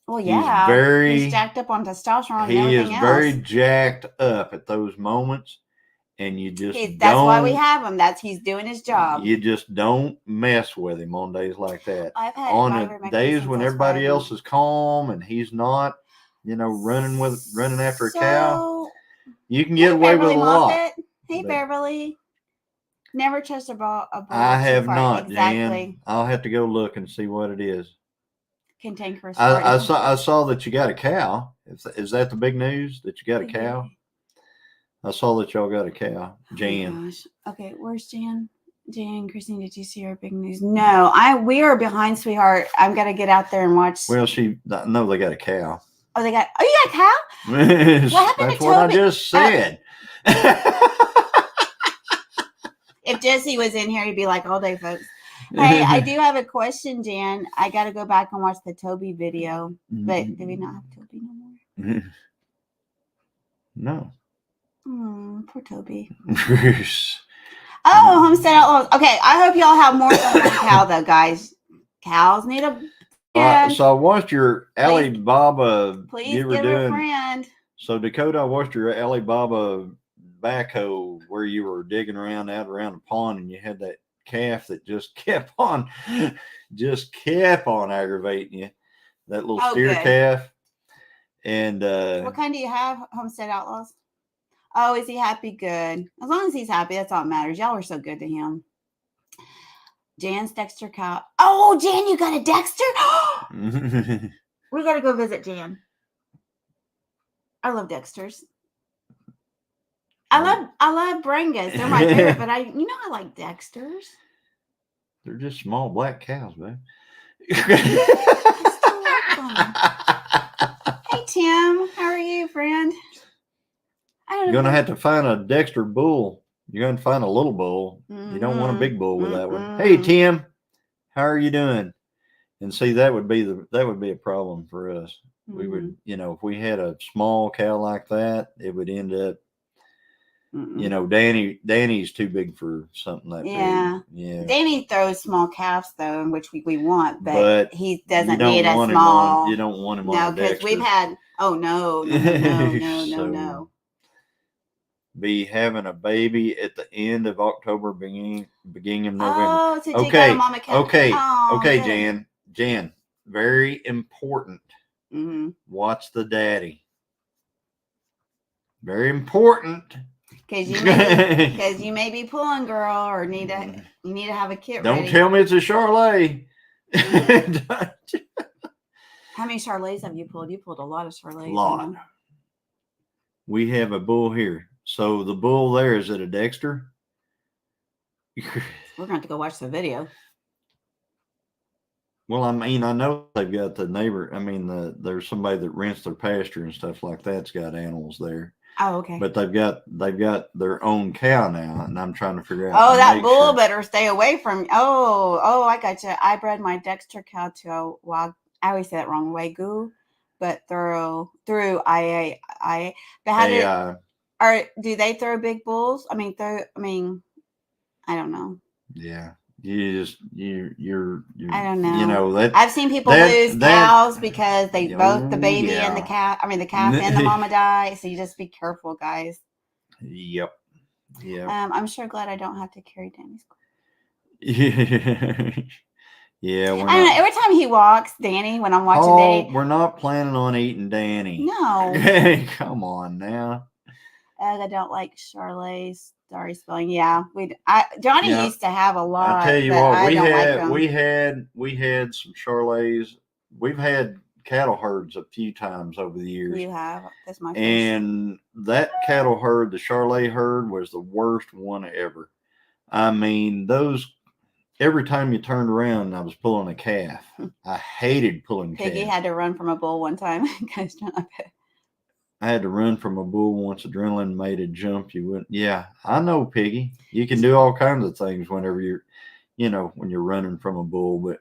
Well, yeah. He's jacked up on testosterone and everything else. He is
very jacked up at those moments. And you just
that's why we have him. He's doing his job.
You just don't mess with him on days like that.
I've had
on the days when everybody else is calm and he's not, running after a cow. You can get away with a lot.
Hey, Beverly. Never touched a bull.
I have not, exactly. Jan. I'll have to go look and see what it is.
Cantankerous.
I saw that you got a cow. Is that the big news that you got a cow? I saw that y'all got a cow. Jan.
Oh gosh. Okay, where's Jan? Jan, Christine, did you see our big news? No, we are behind, sweetheart. I've got to get out there and watch.
Well, no, they got a cow.
Oh, you got a cow?
What happened That's what I just said.
If Jesse was in here, he'd be like, all day, folks. Hey, I do have a question, Jan. I got to go back and watch the Toby video. But do we not have Toby no more?
No.
Poor Toby. Homestead Outlaws. Okay, I hope y'all have more than one cow, though, guys. Cows need a...
So I watched your Alibaba.
Please give a friend.
So, Dakota, I watched your Alibaba backhoe where you were digging around the pond and you had that calf that just kept on aggravating you. That little steer calf. And
what kind do you have, Homestead Outlaws? Oh, is he happy? Good. As long as he's happy, that's all that matters. Y'all are so good to him. Jan's Dexter cow. Oh, Jan, you got a Dexter? We got to go visit Jan. I love Dexters. I love Brangas. They're my favorite, but I like Dexters.
They're just small black cows, man.
I still like them. Hey Tim, how are you, friend?
You're gonna have to find a Dexter bull. You're gonna find a little bull.
Mm-hmm.
You don't want a big bull with that one. Hey Tim, how are you doing? And see, that would be a problem for us.
Mm-hmm.
We would, if we had a small cow like that, it would end up. Danny's too big for something like that. Yeah.
Danny throws small calves though, in which we want, but he doesn't need a small.
You don't want him on.
No, because we've had. Oh no.
Be having a baby at the end of October, beginning of November.
Oh, to take out a mama cow.
Okay,
oh,
okay,
good.
Jan, very important.
Mm-hmm.
Watch the daddy. Very important.
Because you may be pulling, girl, or you need to have a kit ready.
Don't tell me it's a Charlet.
How many Charlets have you pulled? You pulled a lot of Charlets.
A lot. We have a bull here. So the bull there, is it a Dexter?
We're going to have to go watch the video.
Well, I mean, I know they've got the neighbor. I mean, there's somebody that rents their pasture and stuff like that's got animals there.
Oh, okay.
But they've got their own cow now, and I'm trying to figure out.
Oh, that bull better stay away from. Oh, I got you. I bred my Dexter cow to a wild. I always say that wrong. Wagyu, but through IA. But how do they throw big bulls? I don't know.
Yeah. You're
I don't know.
You know that
I've seen people lose cows because they both the baby and the calf. I mean the calf and the mama die. So you just be careful, guys.
Yep.
I'm sure glad I don't have to carry Danny's.
Yeah.
I don't know. Every time he walks, Danny, when I'm watching Danny,
we're not planning on eating Danny.
No.
Hey, come on now.
I don't like Charlets. Sorry, spelling. Yeah, Johnny used to have a lot.
I tell you what, we had some Charlets. We've had cattle herds a few times over the years.
You have. That's my first.
And that cattle herd, the Charlet herd, was the worst one ever. I mean, every time you turned around, I was pulling a calf. I hated pulling calves.
Piggy had to run from a bull one time.
I had to run from a bull once. Adrenaline made a jump. You wouldn't. Yeah, I know, Piggy. You can do all kinds of things whenever when you're running from a bull. But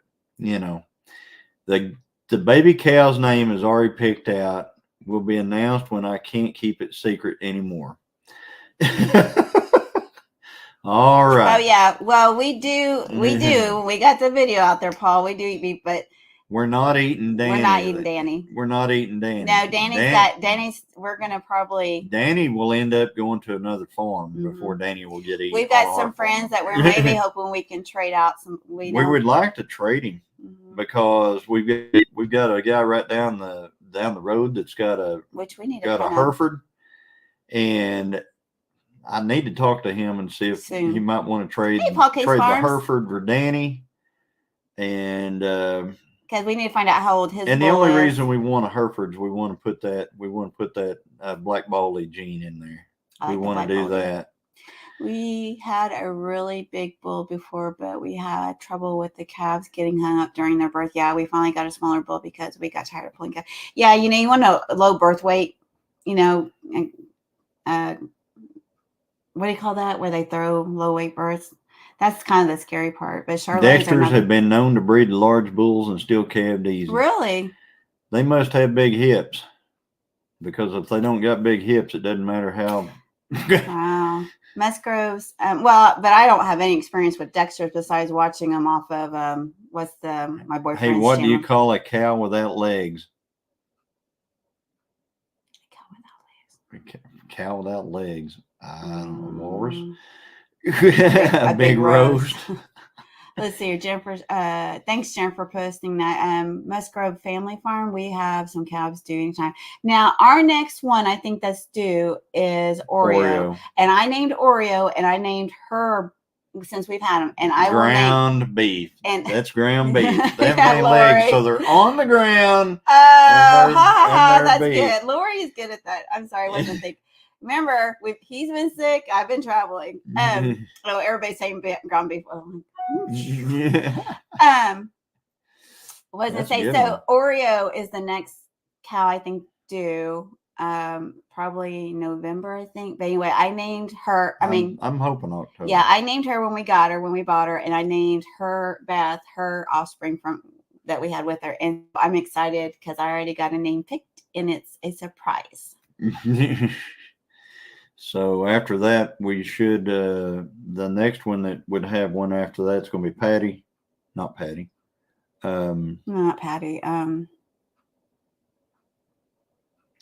the baby cow's name is already picked out. Will be announced when I can't keep it secret anymore. All right.
Oh yeah. Well, we do. We got the video out there, Paul. We do, but.
We're not eating Danny.
We're not eating Danny.
We're not eating Danny.
No, Danny's. We're gonna probably.
Danny will end up going to another farm before Danny will get eaten.
We've got some friends that we're maybe hoping we can trade out some. We
would like to trade him because we've got a guy right down the road that's got a Hereford, and I need to talk to him and see if he might want to trade the Hereford for Danny, and.
Because we need to find out how old his.
And the only reason we want a Hereford is we want to put that black baldy gene in there. We want to do that.
We had a really big bull before, but we had trouble with the calves getting hung up during their birth. Yeah, we finally got a smaller bull because we got tired of pulling calves. Yeah, you want a low birth weight. What do you call that? Where they throw low weight births. That's kind of the scary part. But
Dexters have been known to breed large bulls and still calved easy.
Really?
They must have big hips. Because if they don't got big hips, it doesn't matter how.
Wow. Musgroves. But I don't have any experience with Dexters besides watching them off of my boyfriend's
Hey, what
channel.
do you call a cow without legs? Cow without legs. I don't know, walrus. A big roast.
Let's see here, Jennifer. Thanks, Jennifer, for posting that. Musgrove Family Farm. We have some calves due anytime. Now, our next one, I think that's due is Oreo. And I named Oreo, and I named her since we've had them. And I
ground beef. And that's ground beef. They have
yeah,
legs, so they're on the ground.
That's beef. Good. Lori Lori's good at that. I'm sorry, I wasn't thinking. Remember, he's been sick. I've been traveling. Everybody's saying ground beef. What was I say? So Oreo is the next cow I think due. Probably November, I think. But anyway, I named her.
I'm hoping October.
Yeah, I named her when we bought her, and I named her Beth, her offspring that we had with her, and I'm excited because I already got a name picked, and it's a surprise.
So after that, we should the next one that would have one after that's going to be Patty, not Patty.
Not Patty.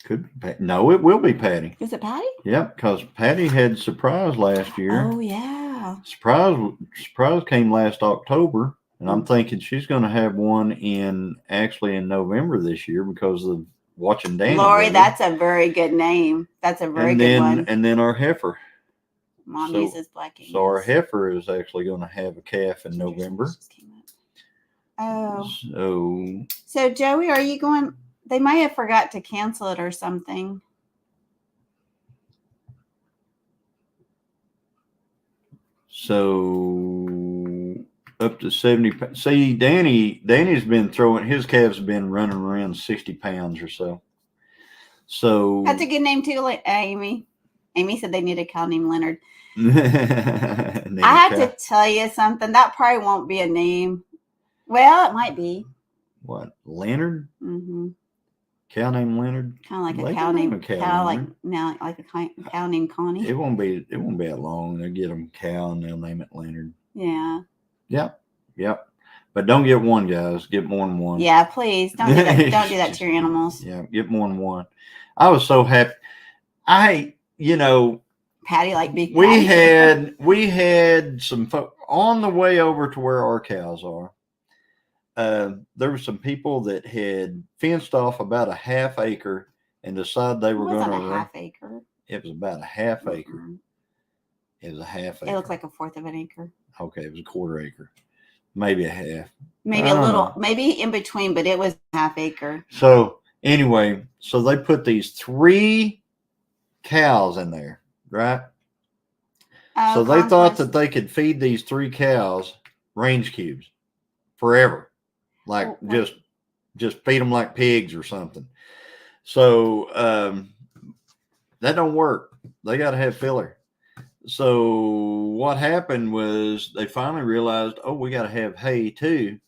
Could be Patty. No, it will be Patty.
Is it Patty?
Yep, because Patty had Surprise last year.
Oh yeah.
Surprise came last October, and I'm thinking she's going to have one in November this year because of watching Danny.
Lori, that's a very good name. That's a very good one. And
then our heifer.
Mom uses black Angus.
So our heifer is actually going to have a calf in November.
Oh.
So
Joey, are you going? They might have forgot to cancel it or something.
So up to 70. See, Danny's been throwing, his calves have been running around 60 pounds or so. So
that's a good name too, Amy. Amy said they need a cow named Leonard. I have to tell you something. That probably won't be a name. Well, it might be.
What, Leonard?
Mm-hmm.
Cow named Leonard.
Kind of like a cow named cow, like a cow named Connie.
It won't be that long. They'll get them cow and they'll name it Leonard.
Yeah.
Yep. But don't get one, guys. Get more than one.
Yeah, please don't do that. Don't do that to your animals.
Yeah, get more than one. I was so happy.
Patty like big.
We had some folk on the way over to where our cows are. There were some people that had fenced off about a half acre and decided they were going to.
A half acre.
It was about a half acre. It was a half acre.
It looked like a fourth of an acre.
Okay, it was a quarter acre, maybe a half,
maybe a little, maybe in between, but it was a half acre.
So anyway, so they put these 3 cows in there, right? So they thought that they could feed these 3 cows range cubes forever. Like just feed them like pigs or something. So that don't work. They got to have filler. So what happened was they finally realized, we got to have hay too.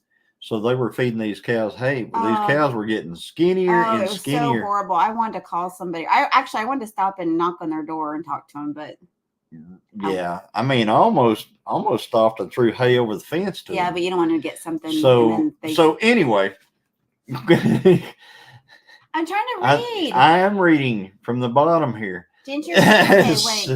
So they were feeding these cows hay. But these cows were getting skinnier and skinnier.
It was so horrible. I wanted to call somebody. I wanted to stop and knock on their door and talk to them, but
yeah, I mean, almost stopped and threw hay over the fence to them.
But you don't want to get something.
So anyway,
I'm trying to read.
I am reading from the bottom here.
Ginger,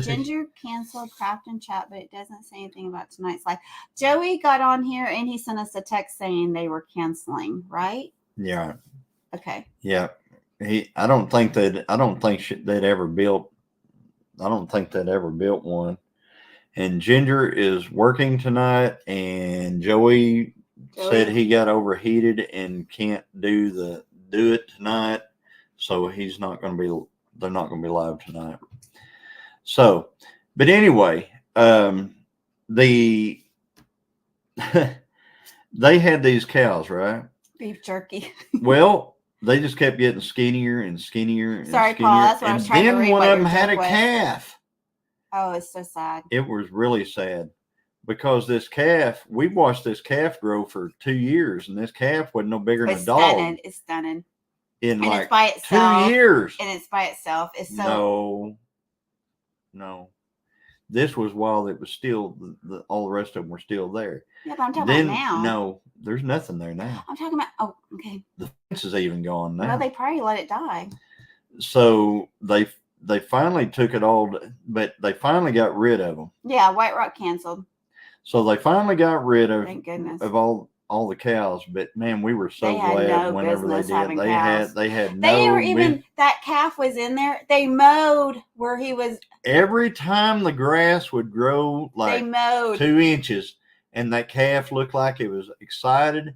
Ginger canceled craft and chat, but it doesn't say anything about tonight's live. Joey got on here and he sent us a text saying they were canceling, right?
Yeah.
Okay.
Yeah. I don't think they'd ever built. I don't think they'd ever built one. And Ginger is working tonight, and Joey said he got overheated and can't do it tonight, so he's not going to be. They're not going to be live tonight. So, but anyway, they had these cows, right?
Beef jerky.
Well, they just kept getting skinnier and skinnier.
Sorry, Paul. That's what I was trying to read.
And then one of them had a calf.
Oh, it's so sad.
It was really sad because this calf, we watched this calf grow for 2 years, and this calf wasn't no bigger than a dog.
It's stunning.
And
it's by itself.
2 years.
And it's by itself. It's so.
No. This was while it was still, all the rest of them were still there.
Yeah, but I'm talking about now.
No, there's nothing there now.
I'm talking about, okay.
The fence is even gone now.
Well, they probably let it die.
So they finally took it all, but they finally got rid of them.
Yeah, Whiterock canceled.
So they finally got rid of,
thank goodness,
of all the cows. But man, we were so glad whenever they did.
That calf was in there. They mowed where he was.
Every time the grass would grow like
they mowed
2 inches, and that calf looked like it was excited,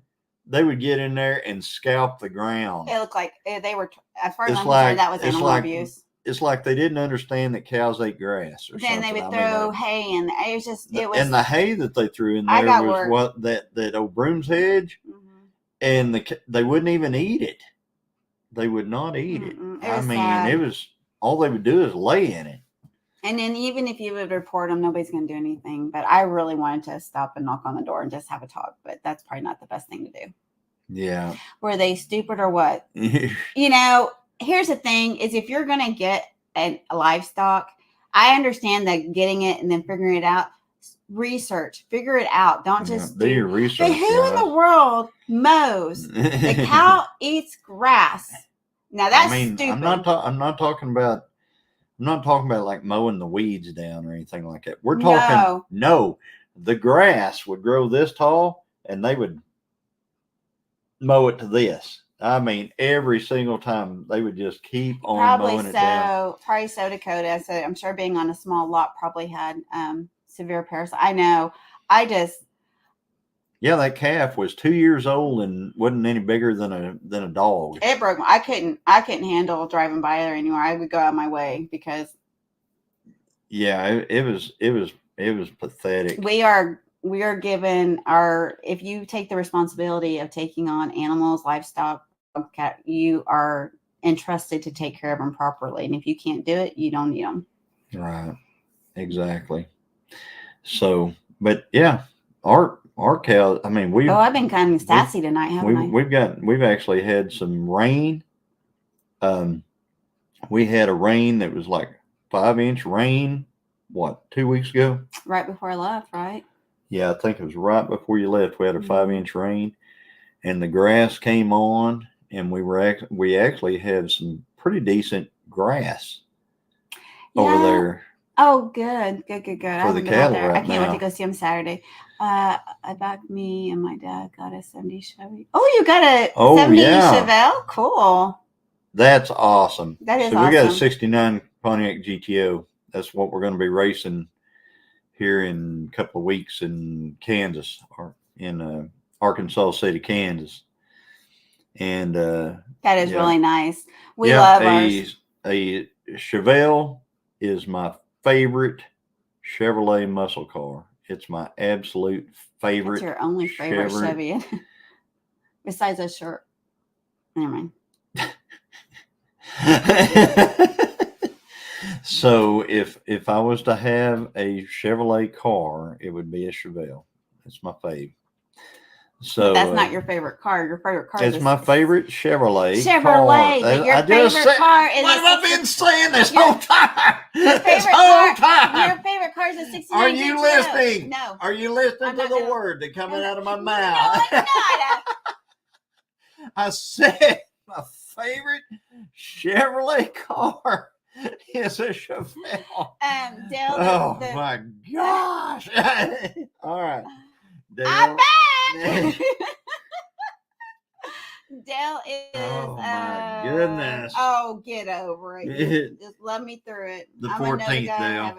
get in there and scalp the ground.
It looked like they were, as far as
It's
I'm
like-
concerned, that was
it's
animal
like-
abuse.
It's like they didn't understand that cows ate grass or
Then
something.
they would
I
throw
mean,
hay in. It was just, it was.
and the hay that they threw in
I
there
got
was
work.
what that old broom's hedge, and they wouldn't even eat it. They would not eat it.
It
I
was
mean,
sad.
it was all they would do is lay in it.
And then even if you would report them, nobody's going to do anything. But I really wanted to stop and knock on the door and just have a talk. But that's probably not the best thing to do.
Yeah.
Were they stupid or what? Here's the thing is if you're going to get a livestock, I understand that getting it and then figuring it out, figure it out. Don't just
do your research.
But who in the world mows? The cow eats grass. Now that's stupid.
I'm not talking about like mowing the weeds down or anything like that. We're talking the grass would grow this tall and they would mow it to this. I mean, every single time they would just keep on mowing it down.
Probably so, Dakota. So I'm sure being on a small lot probably had severe parasites. I know.
Yeah, that calf was 2 years old and wasn't any bigger than a dog.
It broke. I couldn't handle driving by there anymore. I would go out of my way because.
Yeah, it was pathetic.
We are given if you take the responsibility of taking on animals, livestock, cat, you are entrusted to take care of them properly. And if you can't do it, you don't need them.
Right. Exactly. So, but yeah, our cows, I mean,
I've been kind of sassy tonight, haven't I?
We've actually had some rain. We had a rain that was like 5-inch rain, 2 weeks ago?
Right before I left, right?
Yeah, I think it was right before you left. We had a 5-inch rain, and the grass came on, and we actually had some pretty decent grass over there.
Oh, good.
For the cattle right
I can't wait
now.
to go see them Saturday. Me and my dad got a 70 Chevy. Oh, you got a 70 Chevelle? Cool.
That's awesome.
That is
so
awesome.
We got a 69 Pontiac GTO. That's what we're going to be racing here in a couple of weeks in Kansas, or in Arkansas City, Kansas. And
that is really nice. We love ours.
A Chevelle is my favorite Chevrolet muscle car. It's my absolute favorite.
That's your only favorite Chevy. Besides a shirt. Never mind.
So if I was to have a Chevrolet car, it would be a Chevelle. That's my fave. So
but that's not your favorite car. Your favorite car
is my favorite Chevrolet.
Chevrolet, car. But your favorite car is.
What have I been saying this whole time?
Your favorite car is a 69.
Are you listening?
No.
Are you listening to the word that coming out of my mouth?
No, I'm not.
I said my favorite Chevrolet car is a Chevelle.
Dale.
My gosh! All right, Dale.
I'm back. Dale is.
Oh my goodness!
Oh, get over it. Just love me through it.
The 14th, Dale.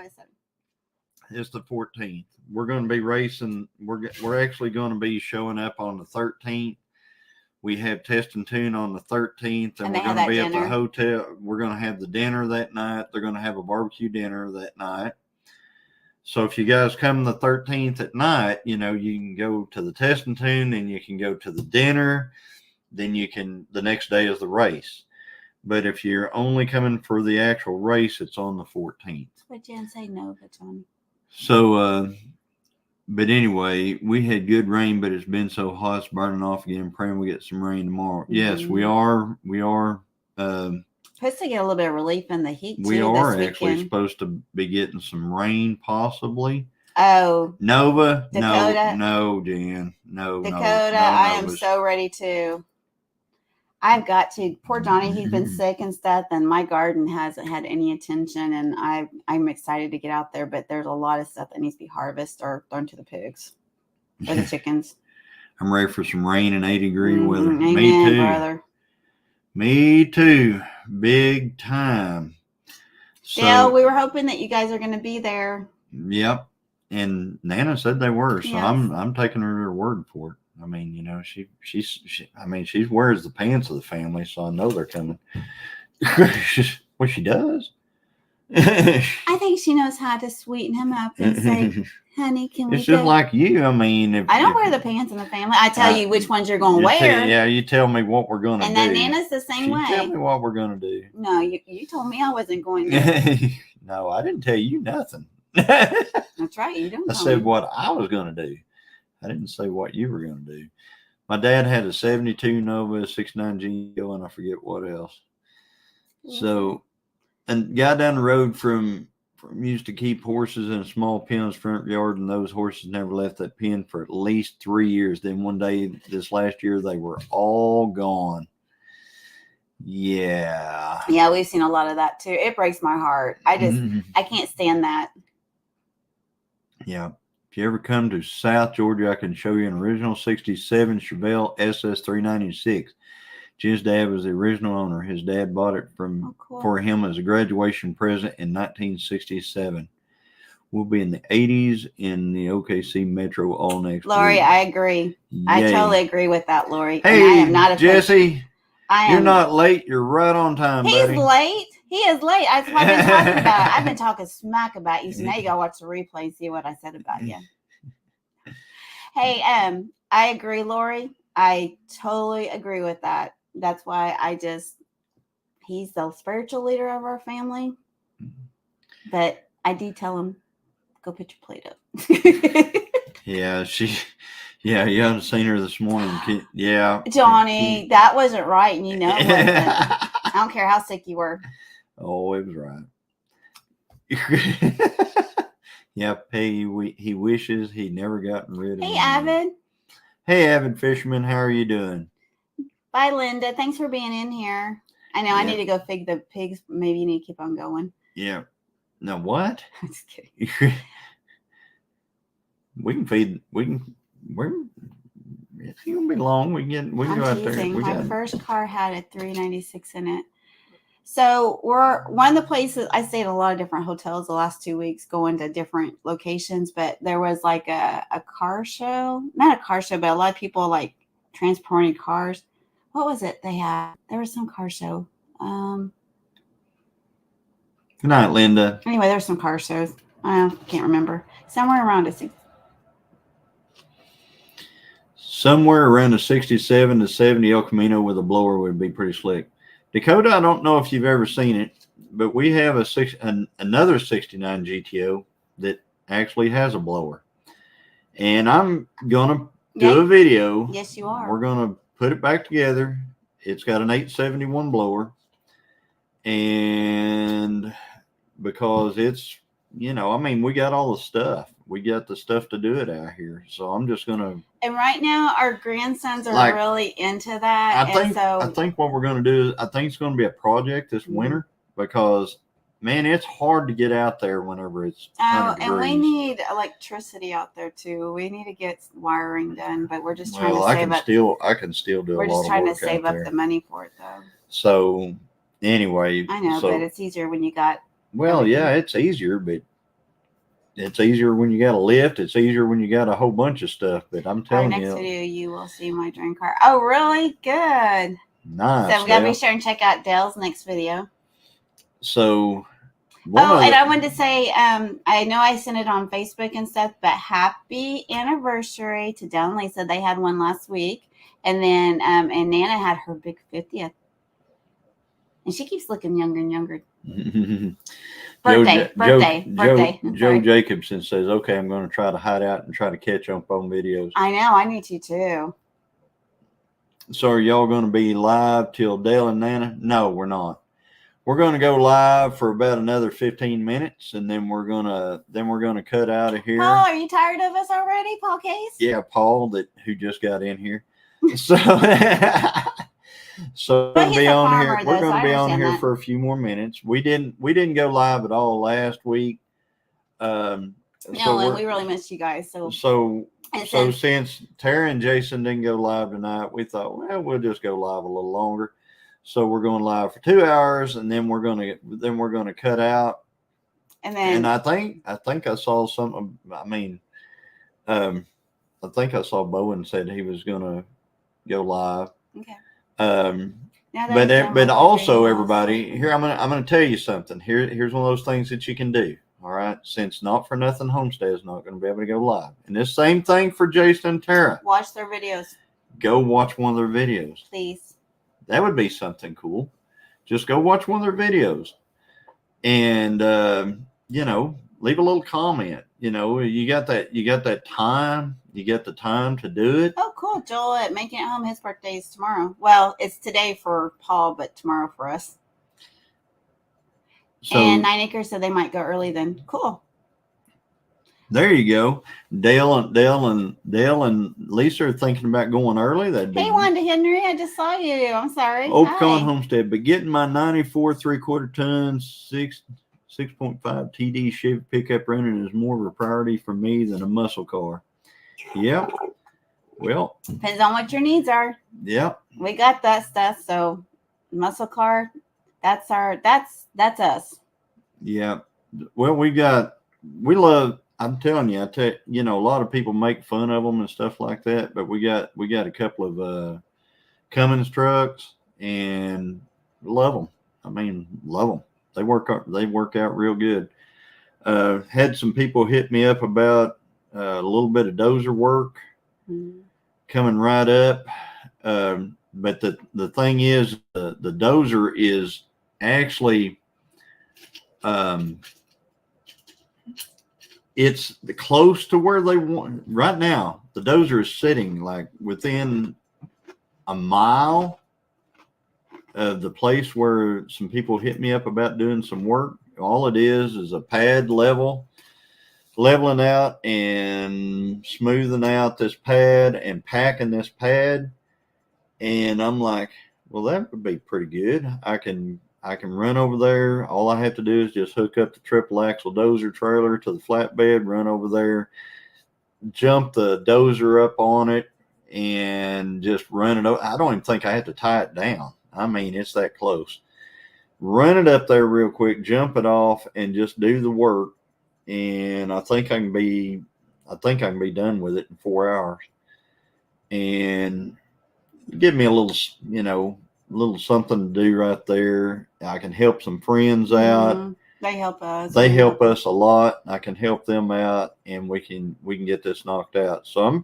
It's the 14th. We're going to be racing. We're actually going to be showing up on the 13th. We have Test and Tune on the 13th, and we're going to be at the hotel. We're going to have the dinner that night. They're going to have a barbecue dinner that night. So if you guys come the 13th at night, you can go to the Test and Tune, and you can go to the dinner. Then the next day is the race. But if you're only coming for the actual race, it's on the 14th.
But Jen say no, Johnny.
So, but anyway, we had good rain, but it's been so hot, it's burning off again. I'm praying we get some rain tomorrow. Mm-hmm. Yes, we are.
Supposed to get a little bit of relief in the heat.
We are actually supposed to be getting some rain, possibly.
Oh,
Nova,
Dakota?
No, Jan, no,
Dakota.
No,
I am so ready to. I've got to. Poor Johnny, he's been sick and stuff, and my garden hasn't had any attention. And I'm excited to get out there, but there's a lot of stuff that needs to be harvested or thrown to the pigs or the chickens.
I'm ready for some rain and 80-degree weather.
Amen,
Me too,
brother.
Me too, big time. So,
Dale, we were hoping that you guys are going to be there.
Yep, and Nana said they were, so yes. I'm taking her word for it. I mean, you know, she wears the pants of the family, so I know they're coming. Well, she does.
I think she knows how to sweeten him up and say, honey, can we
It's just
go?
like you. I mean,
I don't wear the pants in the family. I tell you which ones you're going to wear.
You tell me what we're going to do.
And then Nana's the same way.
Tell me what we're going to do.
No, you told me I wasn't going to.
No, I didn't tell you nothing.
That's right. You don't.
I said what I was going to do. I didn't say what you were going to do. My dad had a 72 Nova, a 69 GTO, and I forget what else. So, and guy down the road from used to keep horses in a small pen in his front yard, and those horses never left that pen for at least 3 years. Then one day this last year, they were all gone. Yeah.
Yeah, we've seen a lot of that too. It breaks my heart. I can't stand that.
Yeah. If you ever come to South Georgia, I can show you an original 67 Chevelle SS396. Jim's dad was the original owner. His dad bought it for him as a graduation present in 1967. We'll be in the 80s in the OKC Metro all next
Lori,
week.
I agree. Yay. I totally agree with that, Lori.
Hey,
and I am not
Jesse, you're not late. You're right on time, buddy.
He's late. He is late. That's what I've been talking about. I've been talking smack about you. So now you gotta watch the replay and see what I said about you. Hey, I agree, Lori. I totally agree with that. That's why he's the spiritual leader of our family. But I do tell him, go put your plate up.
Yeah, you haven't seen her this morning. Yeah.
Johnny, that wasn't right. And you know it wasn't. I don't care how sick you were.
Oh, it was right. Yep. Hey, he wishes he'd never gotten rid of
Hey, Avid.
Hey, Avid Fisherman. How are you doing?
Bye, Linda. Thanks for being in here. I know I need to go feed the pigs. Maybe you need to keep on going.
Yeah. Now what?
I'm just kidding.
It's gonna be long. We can go out there.
My first car had a 396 in it. So we're one of the places I stayed at a lot of different hotels the last 2 weeks, going to different locations. But there was like a car show, not a car show, but a lot of people like transporting cars. What was it they had? There was some car show.
Good night, Linda.
Anyway, there's some car shows. I can't remember. Somewhere around a
67 to 70 El Camino with a blower would be pretty slick. Dakota, I don't know if you've ever seen it, but we have another 69 GTO that actually has a blower. And I'm going to do a video.
Yes, you are.
We're going to put it back together. It's got an 871 blower. And because it's, we got all the stuff. We got the stuff to do it out here. So I'm just going to.
And right now, our grandsons are really into that.
I think what we're going to do is I think it's going to be a project this winter because, man, it's hard to get out there whenever it's 100 degrees.
And we need electricity out there, too. We need to get wiring done, but we're just trying to save up.
I can still do a lot of work.
We're just trying to save up the money for it, though.
So, anyway.
I know, but it's easier when you got.
Well, everything. Yeah, it's easier, but. It's easier when you got a lift. It's easier when you got a whole bunch of stuff. But I'm telling you.
Next video, you will see my dream car. Oh, really? Good.
Nice.
So we got to be sure and check out Dale's next video.
So.
And I wanted to say, I know I sent it on Facebook and stuff, but happy anniversary to Dale and Lisa. They had one last week. And then, and Nana had her big 50th. And she keeps looking younger and younger. Birthday.
Joe Jacobson says, okay, I'm going to try to hide out and try to catch up on videos.
I know. I need to too.
So are y'all going to be live till Dale and Nana? No, we're not. We're going to go live for about another 15 minutes, and then we're going to cut out of here.
Paul, are you tired of us already, Paul Case?
Yeah, Paul, who just got in here. So So we're going to be on here. We're going to be on here for a few more minutes. We didn't go live at all last week.
No, and we really missed you guys. So
since Tara and Jason didn't go live tonight, we thought, well, we'll just go live a little longer. So we're going live for 2 hours, and then we're going to cut out. And I think I saw something. I I think I saw Bowen said he was gonna go live.
Okay.
But
Now that
but also
videos.
everybody here, I'm gonna tell you something. Here's one of those things that you can do. All right, since Not for Nothing Homestead is not going to be able to go live, and this same thing for Jason and Tara.
Watch their videos.
Go watch one of their videos,
please.
That would be something cool. Just go watch one of their videos, and leave a little comment. You got that time. You get the time to do it.
Oh, cool. Joel at Making It Home, his birthday is tomorrow. Well, it's today for Paul, but tomorrow for us. So, and 9 Acres said they might go early then. Cool.
There you go. Dale and Lisa are thinking about going early.
Hey, Wanda Henry, I just saw you. I'm sorry.
Opcon Homestead, but getting my 94 3/4 ton 6.5 TD Chevy pickup running is more of a priority for me than a muscle car. Yep. Well,
depends on what your needs are.
Yep.
We got that stuff. So muscle car, that's us.
Yeah. Well, we love, I'm telling you, a lot of people make fun of them and stuff like that, but we got a couple of Cummins trucks and love them. I mean, love them. They work out real good. Had some people hit me up about a little bit of dozer work coming right up. But the thing is, the dozer is actually it's close to where they want right now. The dozer is sitting like within a mile of the place where some people hit me up about doing some work. All it is a pad leveling out and smoothing out this pad and packing this pad. And I'm like, well, that would be pretty good. I can run over there. All I have to do is just hook up the triple axle dozer trailer to the flatbed, run over there, jump the dozer up on it, and just run it over. I don't even think I have to tie it down. I mean, it's that close. Run it up there real quick, jump it off, and just do the work. And I think I can be done with it in 4 hours. And give me a little something to do right there. I can help some friends out.
Mm-hmm. They help us.
They help us a lot. I can help them out, and we can get this knocked out. So I'm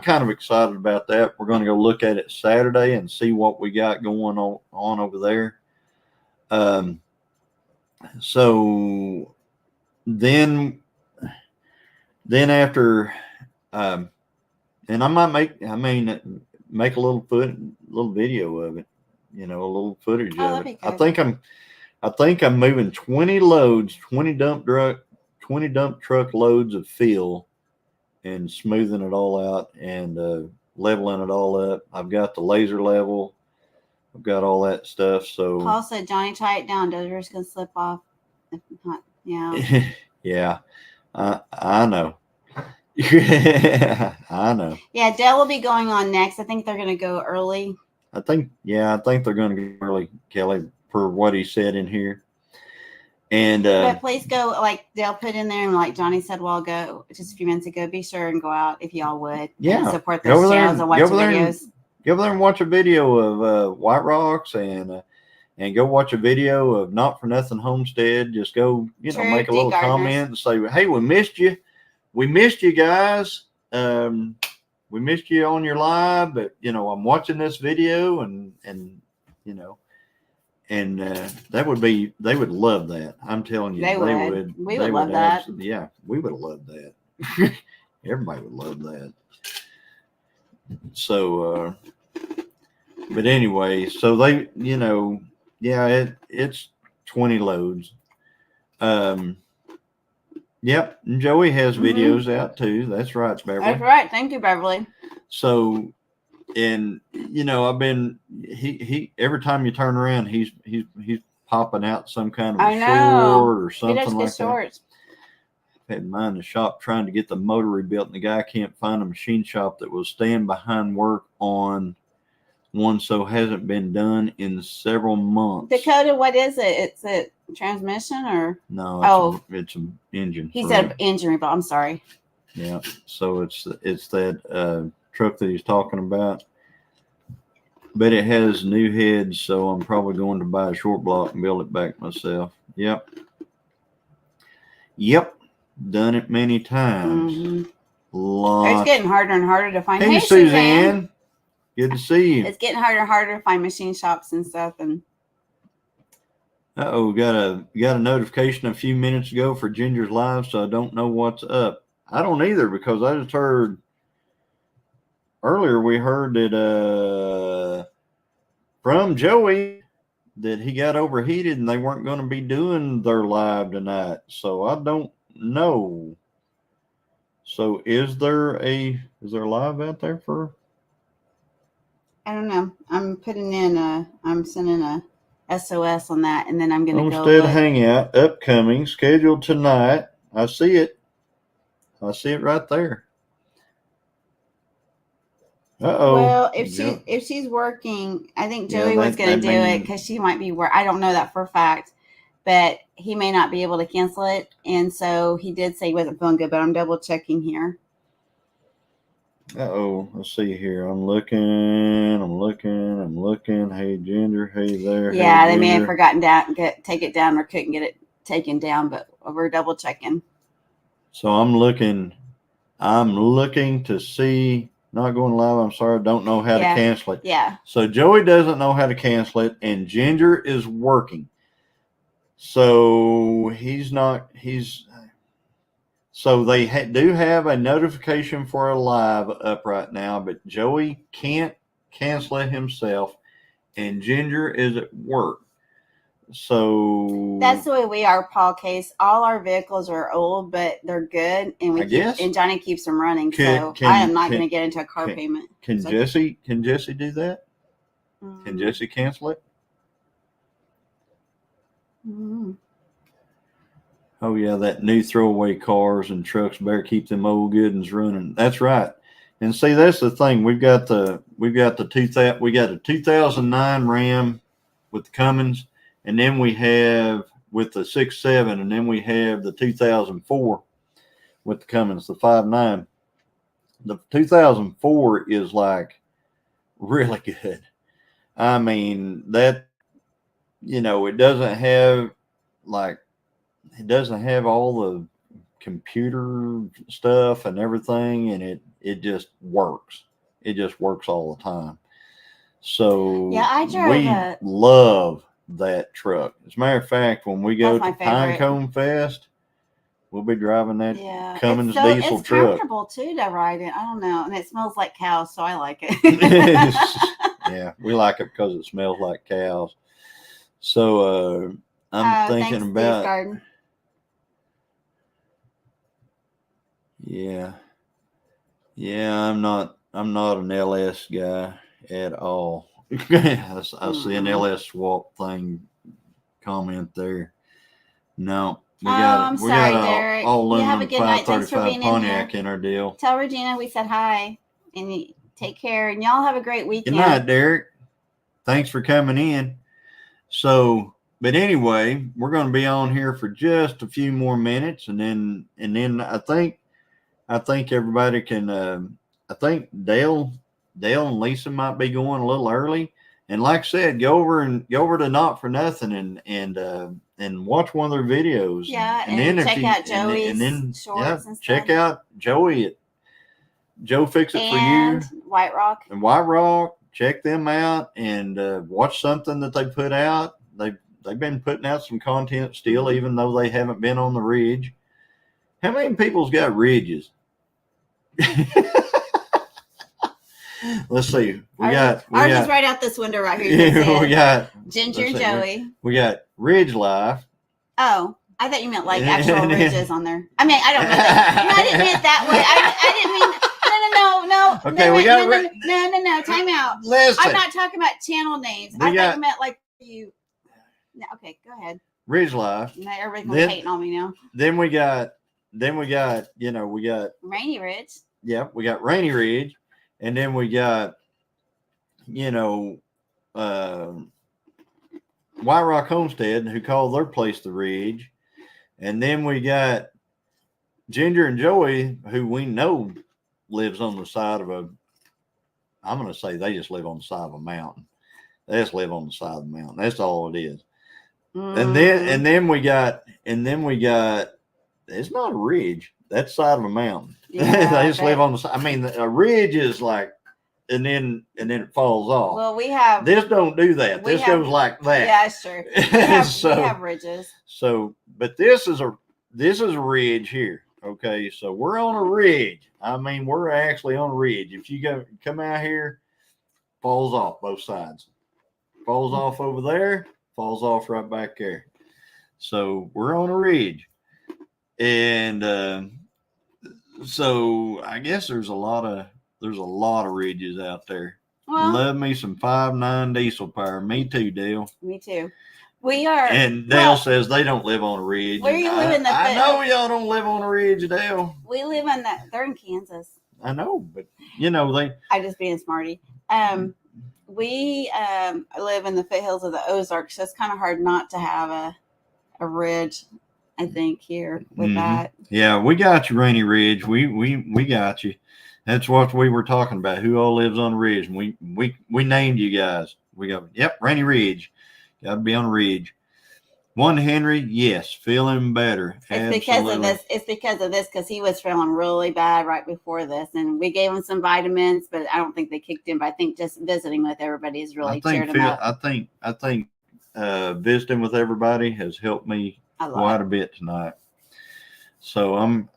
kind of excited about that. We're going to go look at it Saturday and see what we got going on over there. So then after, and I might make a little video of it, a little footage of it. I think I'm moving 20 dump truck loads of fill and smoothing it all out and leveling it all up. I've got the laser level. I've got all that stuff. So
Paul said, Johnny, tie it down. Dozer's going to slip off. If not, yeah.
Yeah, I know. I know.
Yeah, Dale will be going on next. I think they're going to go early.
I think they're going to go early, Kelly, per what he said in here. And
but please go, like Dale put in there, and like Johnny said a while ago, just a few minutes ago, be sure and go out if y'all would.
Yeah,
and support those channels and watch the videos.
Go over there and watch a video of Whiterocks and go watch a video of Not for Nothing Homestead. Just go, make a little comment and say, hey, we missed you. We missed you guys. We missed you on your live, but I'm watching this video and they would love that. I'm telling you,
they would. We would love that.
Yeah, we would have loved that. Everybody would love that. So, but anyway, so they, it's 20 loads. Yep. And Joey has videos out too. That's right, Beverly.
That's right. Thank you, Beverly.
So, and he every time you turn around, he's popping out some kind of a short or something like that. I've had mine in the shop trying to get the motor rebuilt, and the guy can't find a machine shop that will stand behind work on one, so hasn't been done in several months.
Dakota, what is it? It's a transmission or
no? It's an engine.
He said engine rebuild. I'm sorry.
Yeah. So it's that truck that he's talking about. But it has new heads, so I'm probably going to buy a short block and build it back myself. Yep. Yep. Done it many times.
Mm-hmm.
Lots.
It's getting harder and harder to find.
Hey, Suzanne. Good to see you.
It's getting harder and harder to find machine shops and stuff. And
got a notification a few minutes ago for Ginger's live, so I don't know what's up. I don't either, because I just heard earlier. We heard that from Joey that he got overheated and they weren't going to be doing their live tonight. So I don't know. So is there a live out there for?
I don't know. I'm sending a SOS on that, and then I'm going to go
Homestead Hangout upcoming, scheduled tonight. I see it right there.
Well, if she's working, I think Joey was going to do it because she might be I don't know that for a fact, but he may not be able to cancel it, and so he did say he wasn't feeling good. But I'm double checking here.
Let's see here. I'm looking. Hey, Ginger. Hey there.
Yeah,
hey,
they may have forgotten take it down or couldn't get it taken down, but we're double checking.
So I'm looking to see. Not going live. I'm sorry. I don't know how to cancel it.
Yeah.
So Joey doesn't know how to cancel it, and Ginger is working. So So they do have a notification for a live up right now, but Joey can't cancel it himself, and Ginger is at work. So
that's the way we are, Paul Case. All our vehicles are old, but they're good, and and Johnny keeps them running. I am not going to get into a car payment.
Can Jesse do that? Can Jesse cancel it?
Mm-hmm.
Oh yeah, that new throwaway cars and trucks better keep them old good ones running. That's right. And see, that's the thing. We got a 2009 Ram with the Cummins, and then we have with the 6.7, and then we have the 2004 with the Cummins, the 5.9. The 2004 is like really good. I mean, that, it doesn't have all the computer stuff and everything, and it just works. It just works all the time. So
yeah,
we love that truck. As a matter of fact, when we go to Pinecone Fest, we'll be driving that Cummins diesel truck.
It's comfortable too to ride in. I don't know, and it smells like cows, so I like it.
Yeah, we like it because it smells like cows. So I'm thinking about.
Garden.
Yeah, I'm not an LS guy at all. I see an LS swap thing comment there. No, we got
Derek.
all aluminum 535 Pontiac in our deal.
Tell Regina we said hi, and take care, and y'all have a great weekend.
Good night, Derek. Thanks for coming in. So, but anyway, we're going to be on here for just a few more minutes, and then I think everybody can. I think Dale and Lisa might be going a little early. And like I said, go over to Not for Nothing and watch one of their videos.
Yeah, and then check out Joey's shorts and stuff.
Check out Joey at Joe Fix It For You
and
Whiterock. Check them out and watch something that they put out. They've been putting out some content still, even though they haven't been on the ridge. How many people's got ridges? Let's see. Ours
is right out this window right here.
Yeah, we got
Ginger and Joey.
We got Ridge Life.
Oh, I thought you meant like actual ridges on there. I mean, I don't know that. I didn't mean it that way. I didn't mean. No.
Okay, we got
no. Time out.
Listen,
I'm not talking about channel names. I thought you meant like you. No, okay, go ahead.
Ridge Life.
Now everybody's hating on me now.
Then we got we got
Rainy Ridge.
Yeah, we got Rainy Ridge, and then we got Whiterock Homestead, who call their place the Ridge, and then we got Ginger and Joey, who we know lives on the side of a, I'm going to say they just live on the side of a mountain. They just live on the side of the mountain. That's all it is. And then we got, it's not a ridge. That's the side of a mountain.
Yeah,
they just live on the side. I mean, a ridge is like, and then it falls off.
Well, we have
this don't do that. This goes like that.
Yeah, sure. We have ridges.
So, but this is a ridge here. Okay, so we're on a ridge. I mean, we're actually on a ridge. If you come out here, falls off both sides. Falls off over there, falls off right back there. So we're on a ridge. And so I guess there's a lot of ridges out there. Well, love me some 5.9 diesel power. Me too, Dale.
Me too. We are.
And Dale says they don't live on a ridge.
Where you live in the?
I know y'all don't live on a ridge, Dale.
We live on that. They're in Kansas.
I know, but they.
I just being smarty. We live in the foothills of the Ozarks, so it's kind of hard not to have a ridge. I think here with that. Yeah,
we got you, Rainy Ridge. We got you. That's what we were talking about. Who all lives on a ridge? And we named you guys. We go, yep, Rainy Ridge. Got to be on a ridge. One Henry, yes, feeling better.
It's because of this. It's because of this, because he was feeling really bad right before this, and we gave him some vitamins, but I don't think they kicked in. But I think just visiting with everybody has really cheered him up.
I think visiting with everybody has helped me quite a bit tonight. So I'm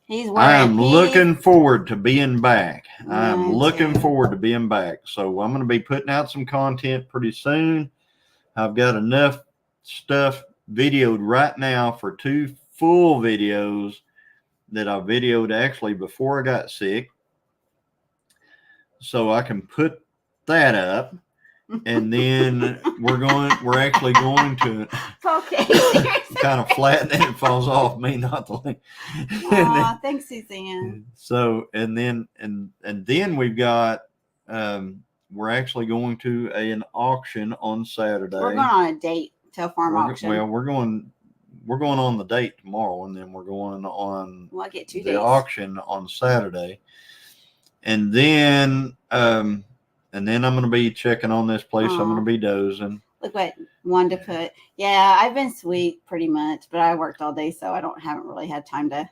looking forward to being back. I'm looking forward to being back. So I'm going to be putting out some content pretty soon. I've got enough stuff videoed right now for 2 full videos that I videoed actually before I got sick. So I can put that up. And then we're actually going to kind of flatten it. It falls off me, not the link.
Thanks, Suzanne.
So and then we've got we're actually going to an auction on Saturday.
We're going on a date to a farm auction.
Well, we're going on the date tomorrow, and then we're going on
I get 2
the
days.
Auction on Saturday, and then I'm going to be checking on this place. I'm going to be dozing.
Look what one to put. Yeah, I've been sweet pretty much, but I worked all day, so I haven't really had time to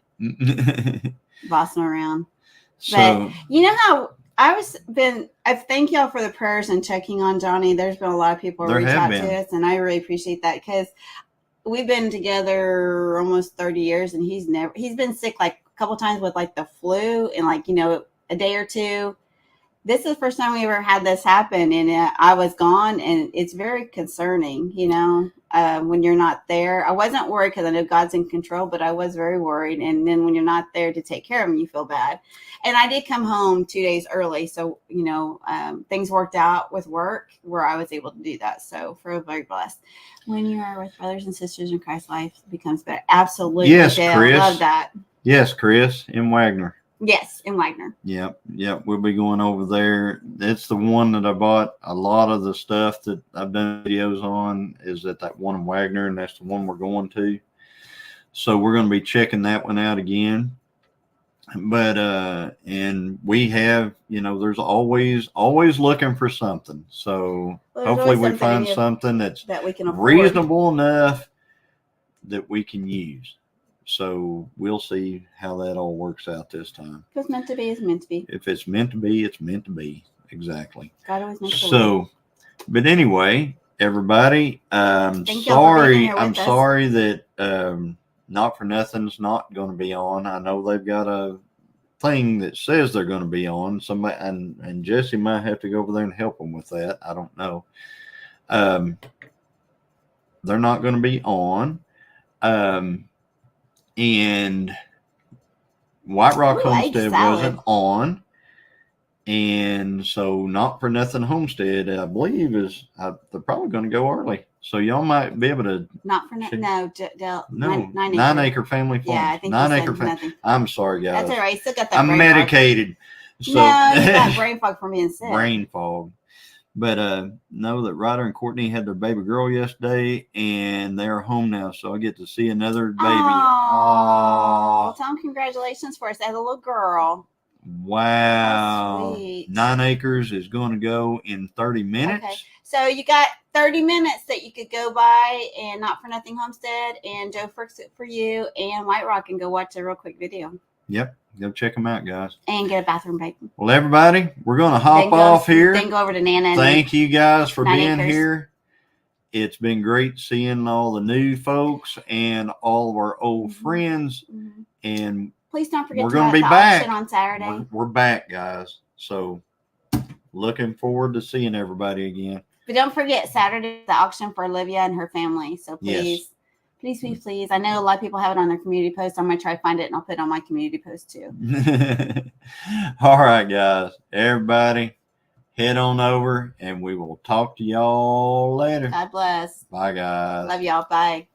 bossing around. But you know how I thank y'all for the prayers and checking on Johnny. There's been a lot of people reach out to us, and I really appreciate that, because we've been together almost 30 years, and he's been sick like a couple times with like the flu, and like, a day or two. This is the first time we ever had this happen, and I was gone, and it's very concerning, when you're not there. I wasn't worried because I know God's in control, but I was very worried. And then when you're not there to take care of him, you feel bad. And I did come home 2 days early, so things worked out with work where I was able to do that. So we're very blessed. When you are with brothers and sisters in Christ, life becomes better. Absolutely,
yes,
Dale.
Chris.
Love that.
Yes, Chris in Wagner.
Yes, in Wagner.
Yep. We'll be going over there. It's the one that I bought. A lot of the stuff that I've done videos on is at that one in Wagner, and that's the one we're going to. So we're going to be checking that one out again. But and we have, there's always looking for something. So hopefully we find something that we can afford, reasonable enough that we can use. So we'll see how that all works out this time.
If it's meant to be, it's meant to be.
If it's meant to be, it's meant to be. Exactly.
God always makes a way.
So, but anyway, everybody, I'm sorry that Not for Nothing's not going to be on. I know they've got a thing that says they're going to be on. Somebody and Jesse might have to go over there and help them with that. I don't know. They're not going to be on. And Whiterock Homestead wasn't on, and so Not for Nothing Homestead, I believe, they're probably going to go early. So y'all might be able to.
Not for nothing. No,
9 Acre Family Farm.
Yeah, I think
9 Acre Family. I'm sorry, guys.
That's all right. You still got that.
I'm medicated.
So, no, you got brain fog from being sick.
Brain fog. But know that Ryder and Courtney had their baby girl yesterday, and they're home now, so I get to see another baby.
Oh, tell them congratulations for us as a little girl.
Wow.
Sweet.
9 acres is going to go in 30 minutes.
Okay. So you got 30 minutes that you could go by and Not For Nothing Homestead and Joe Fix It For You and Whiterock and go watch a real quick video.
Yep. Go check them out, guys.
And get a bathroom break.
Well, everybody, we're going to hop off here.
Then go over to Nana.
Thank you guys for being
Acres.
here. It's been great seeing all the new folks and all of our old friends. And
please don't forget
we're going to be back
on Saturday.
We're back, guys. So looking forward to seeing everybody again.
But don't forget, Saturday is the auction for Olivia and her family. So please, please. I know a lot of people have it on their community post. I'm going to try to find it, and I'll put it on my community post too.
All right, guys. Everybody, head on over, and we will talk to y'all later.
God bless.
Bye, guys.
Love y'all. Bye.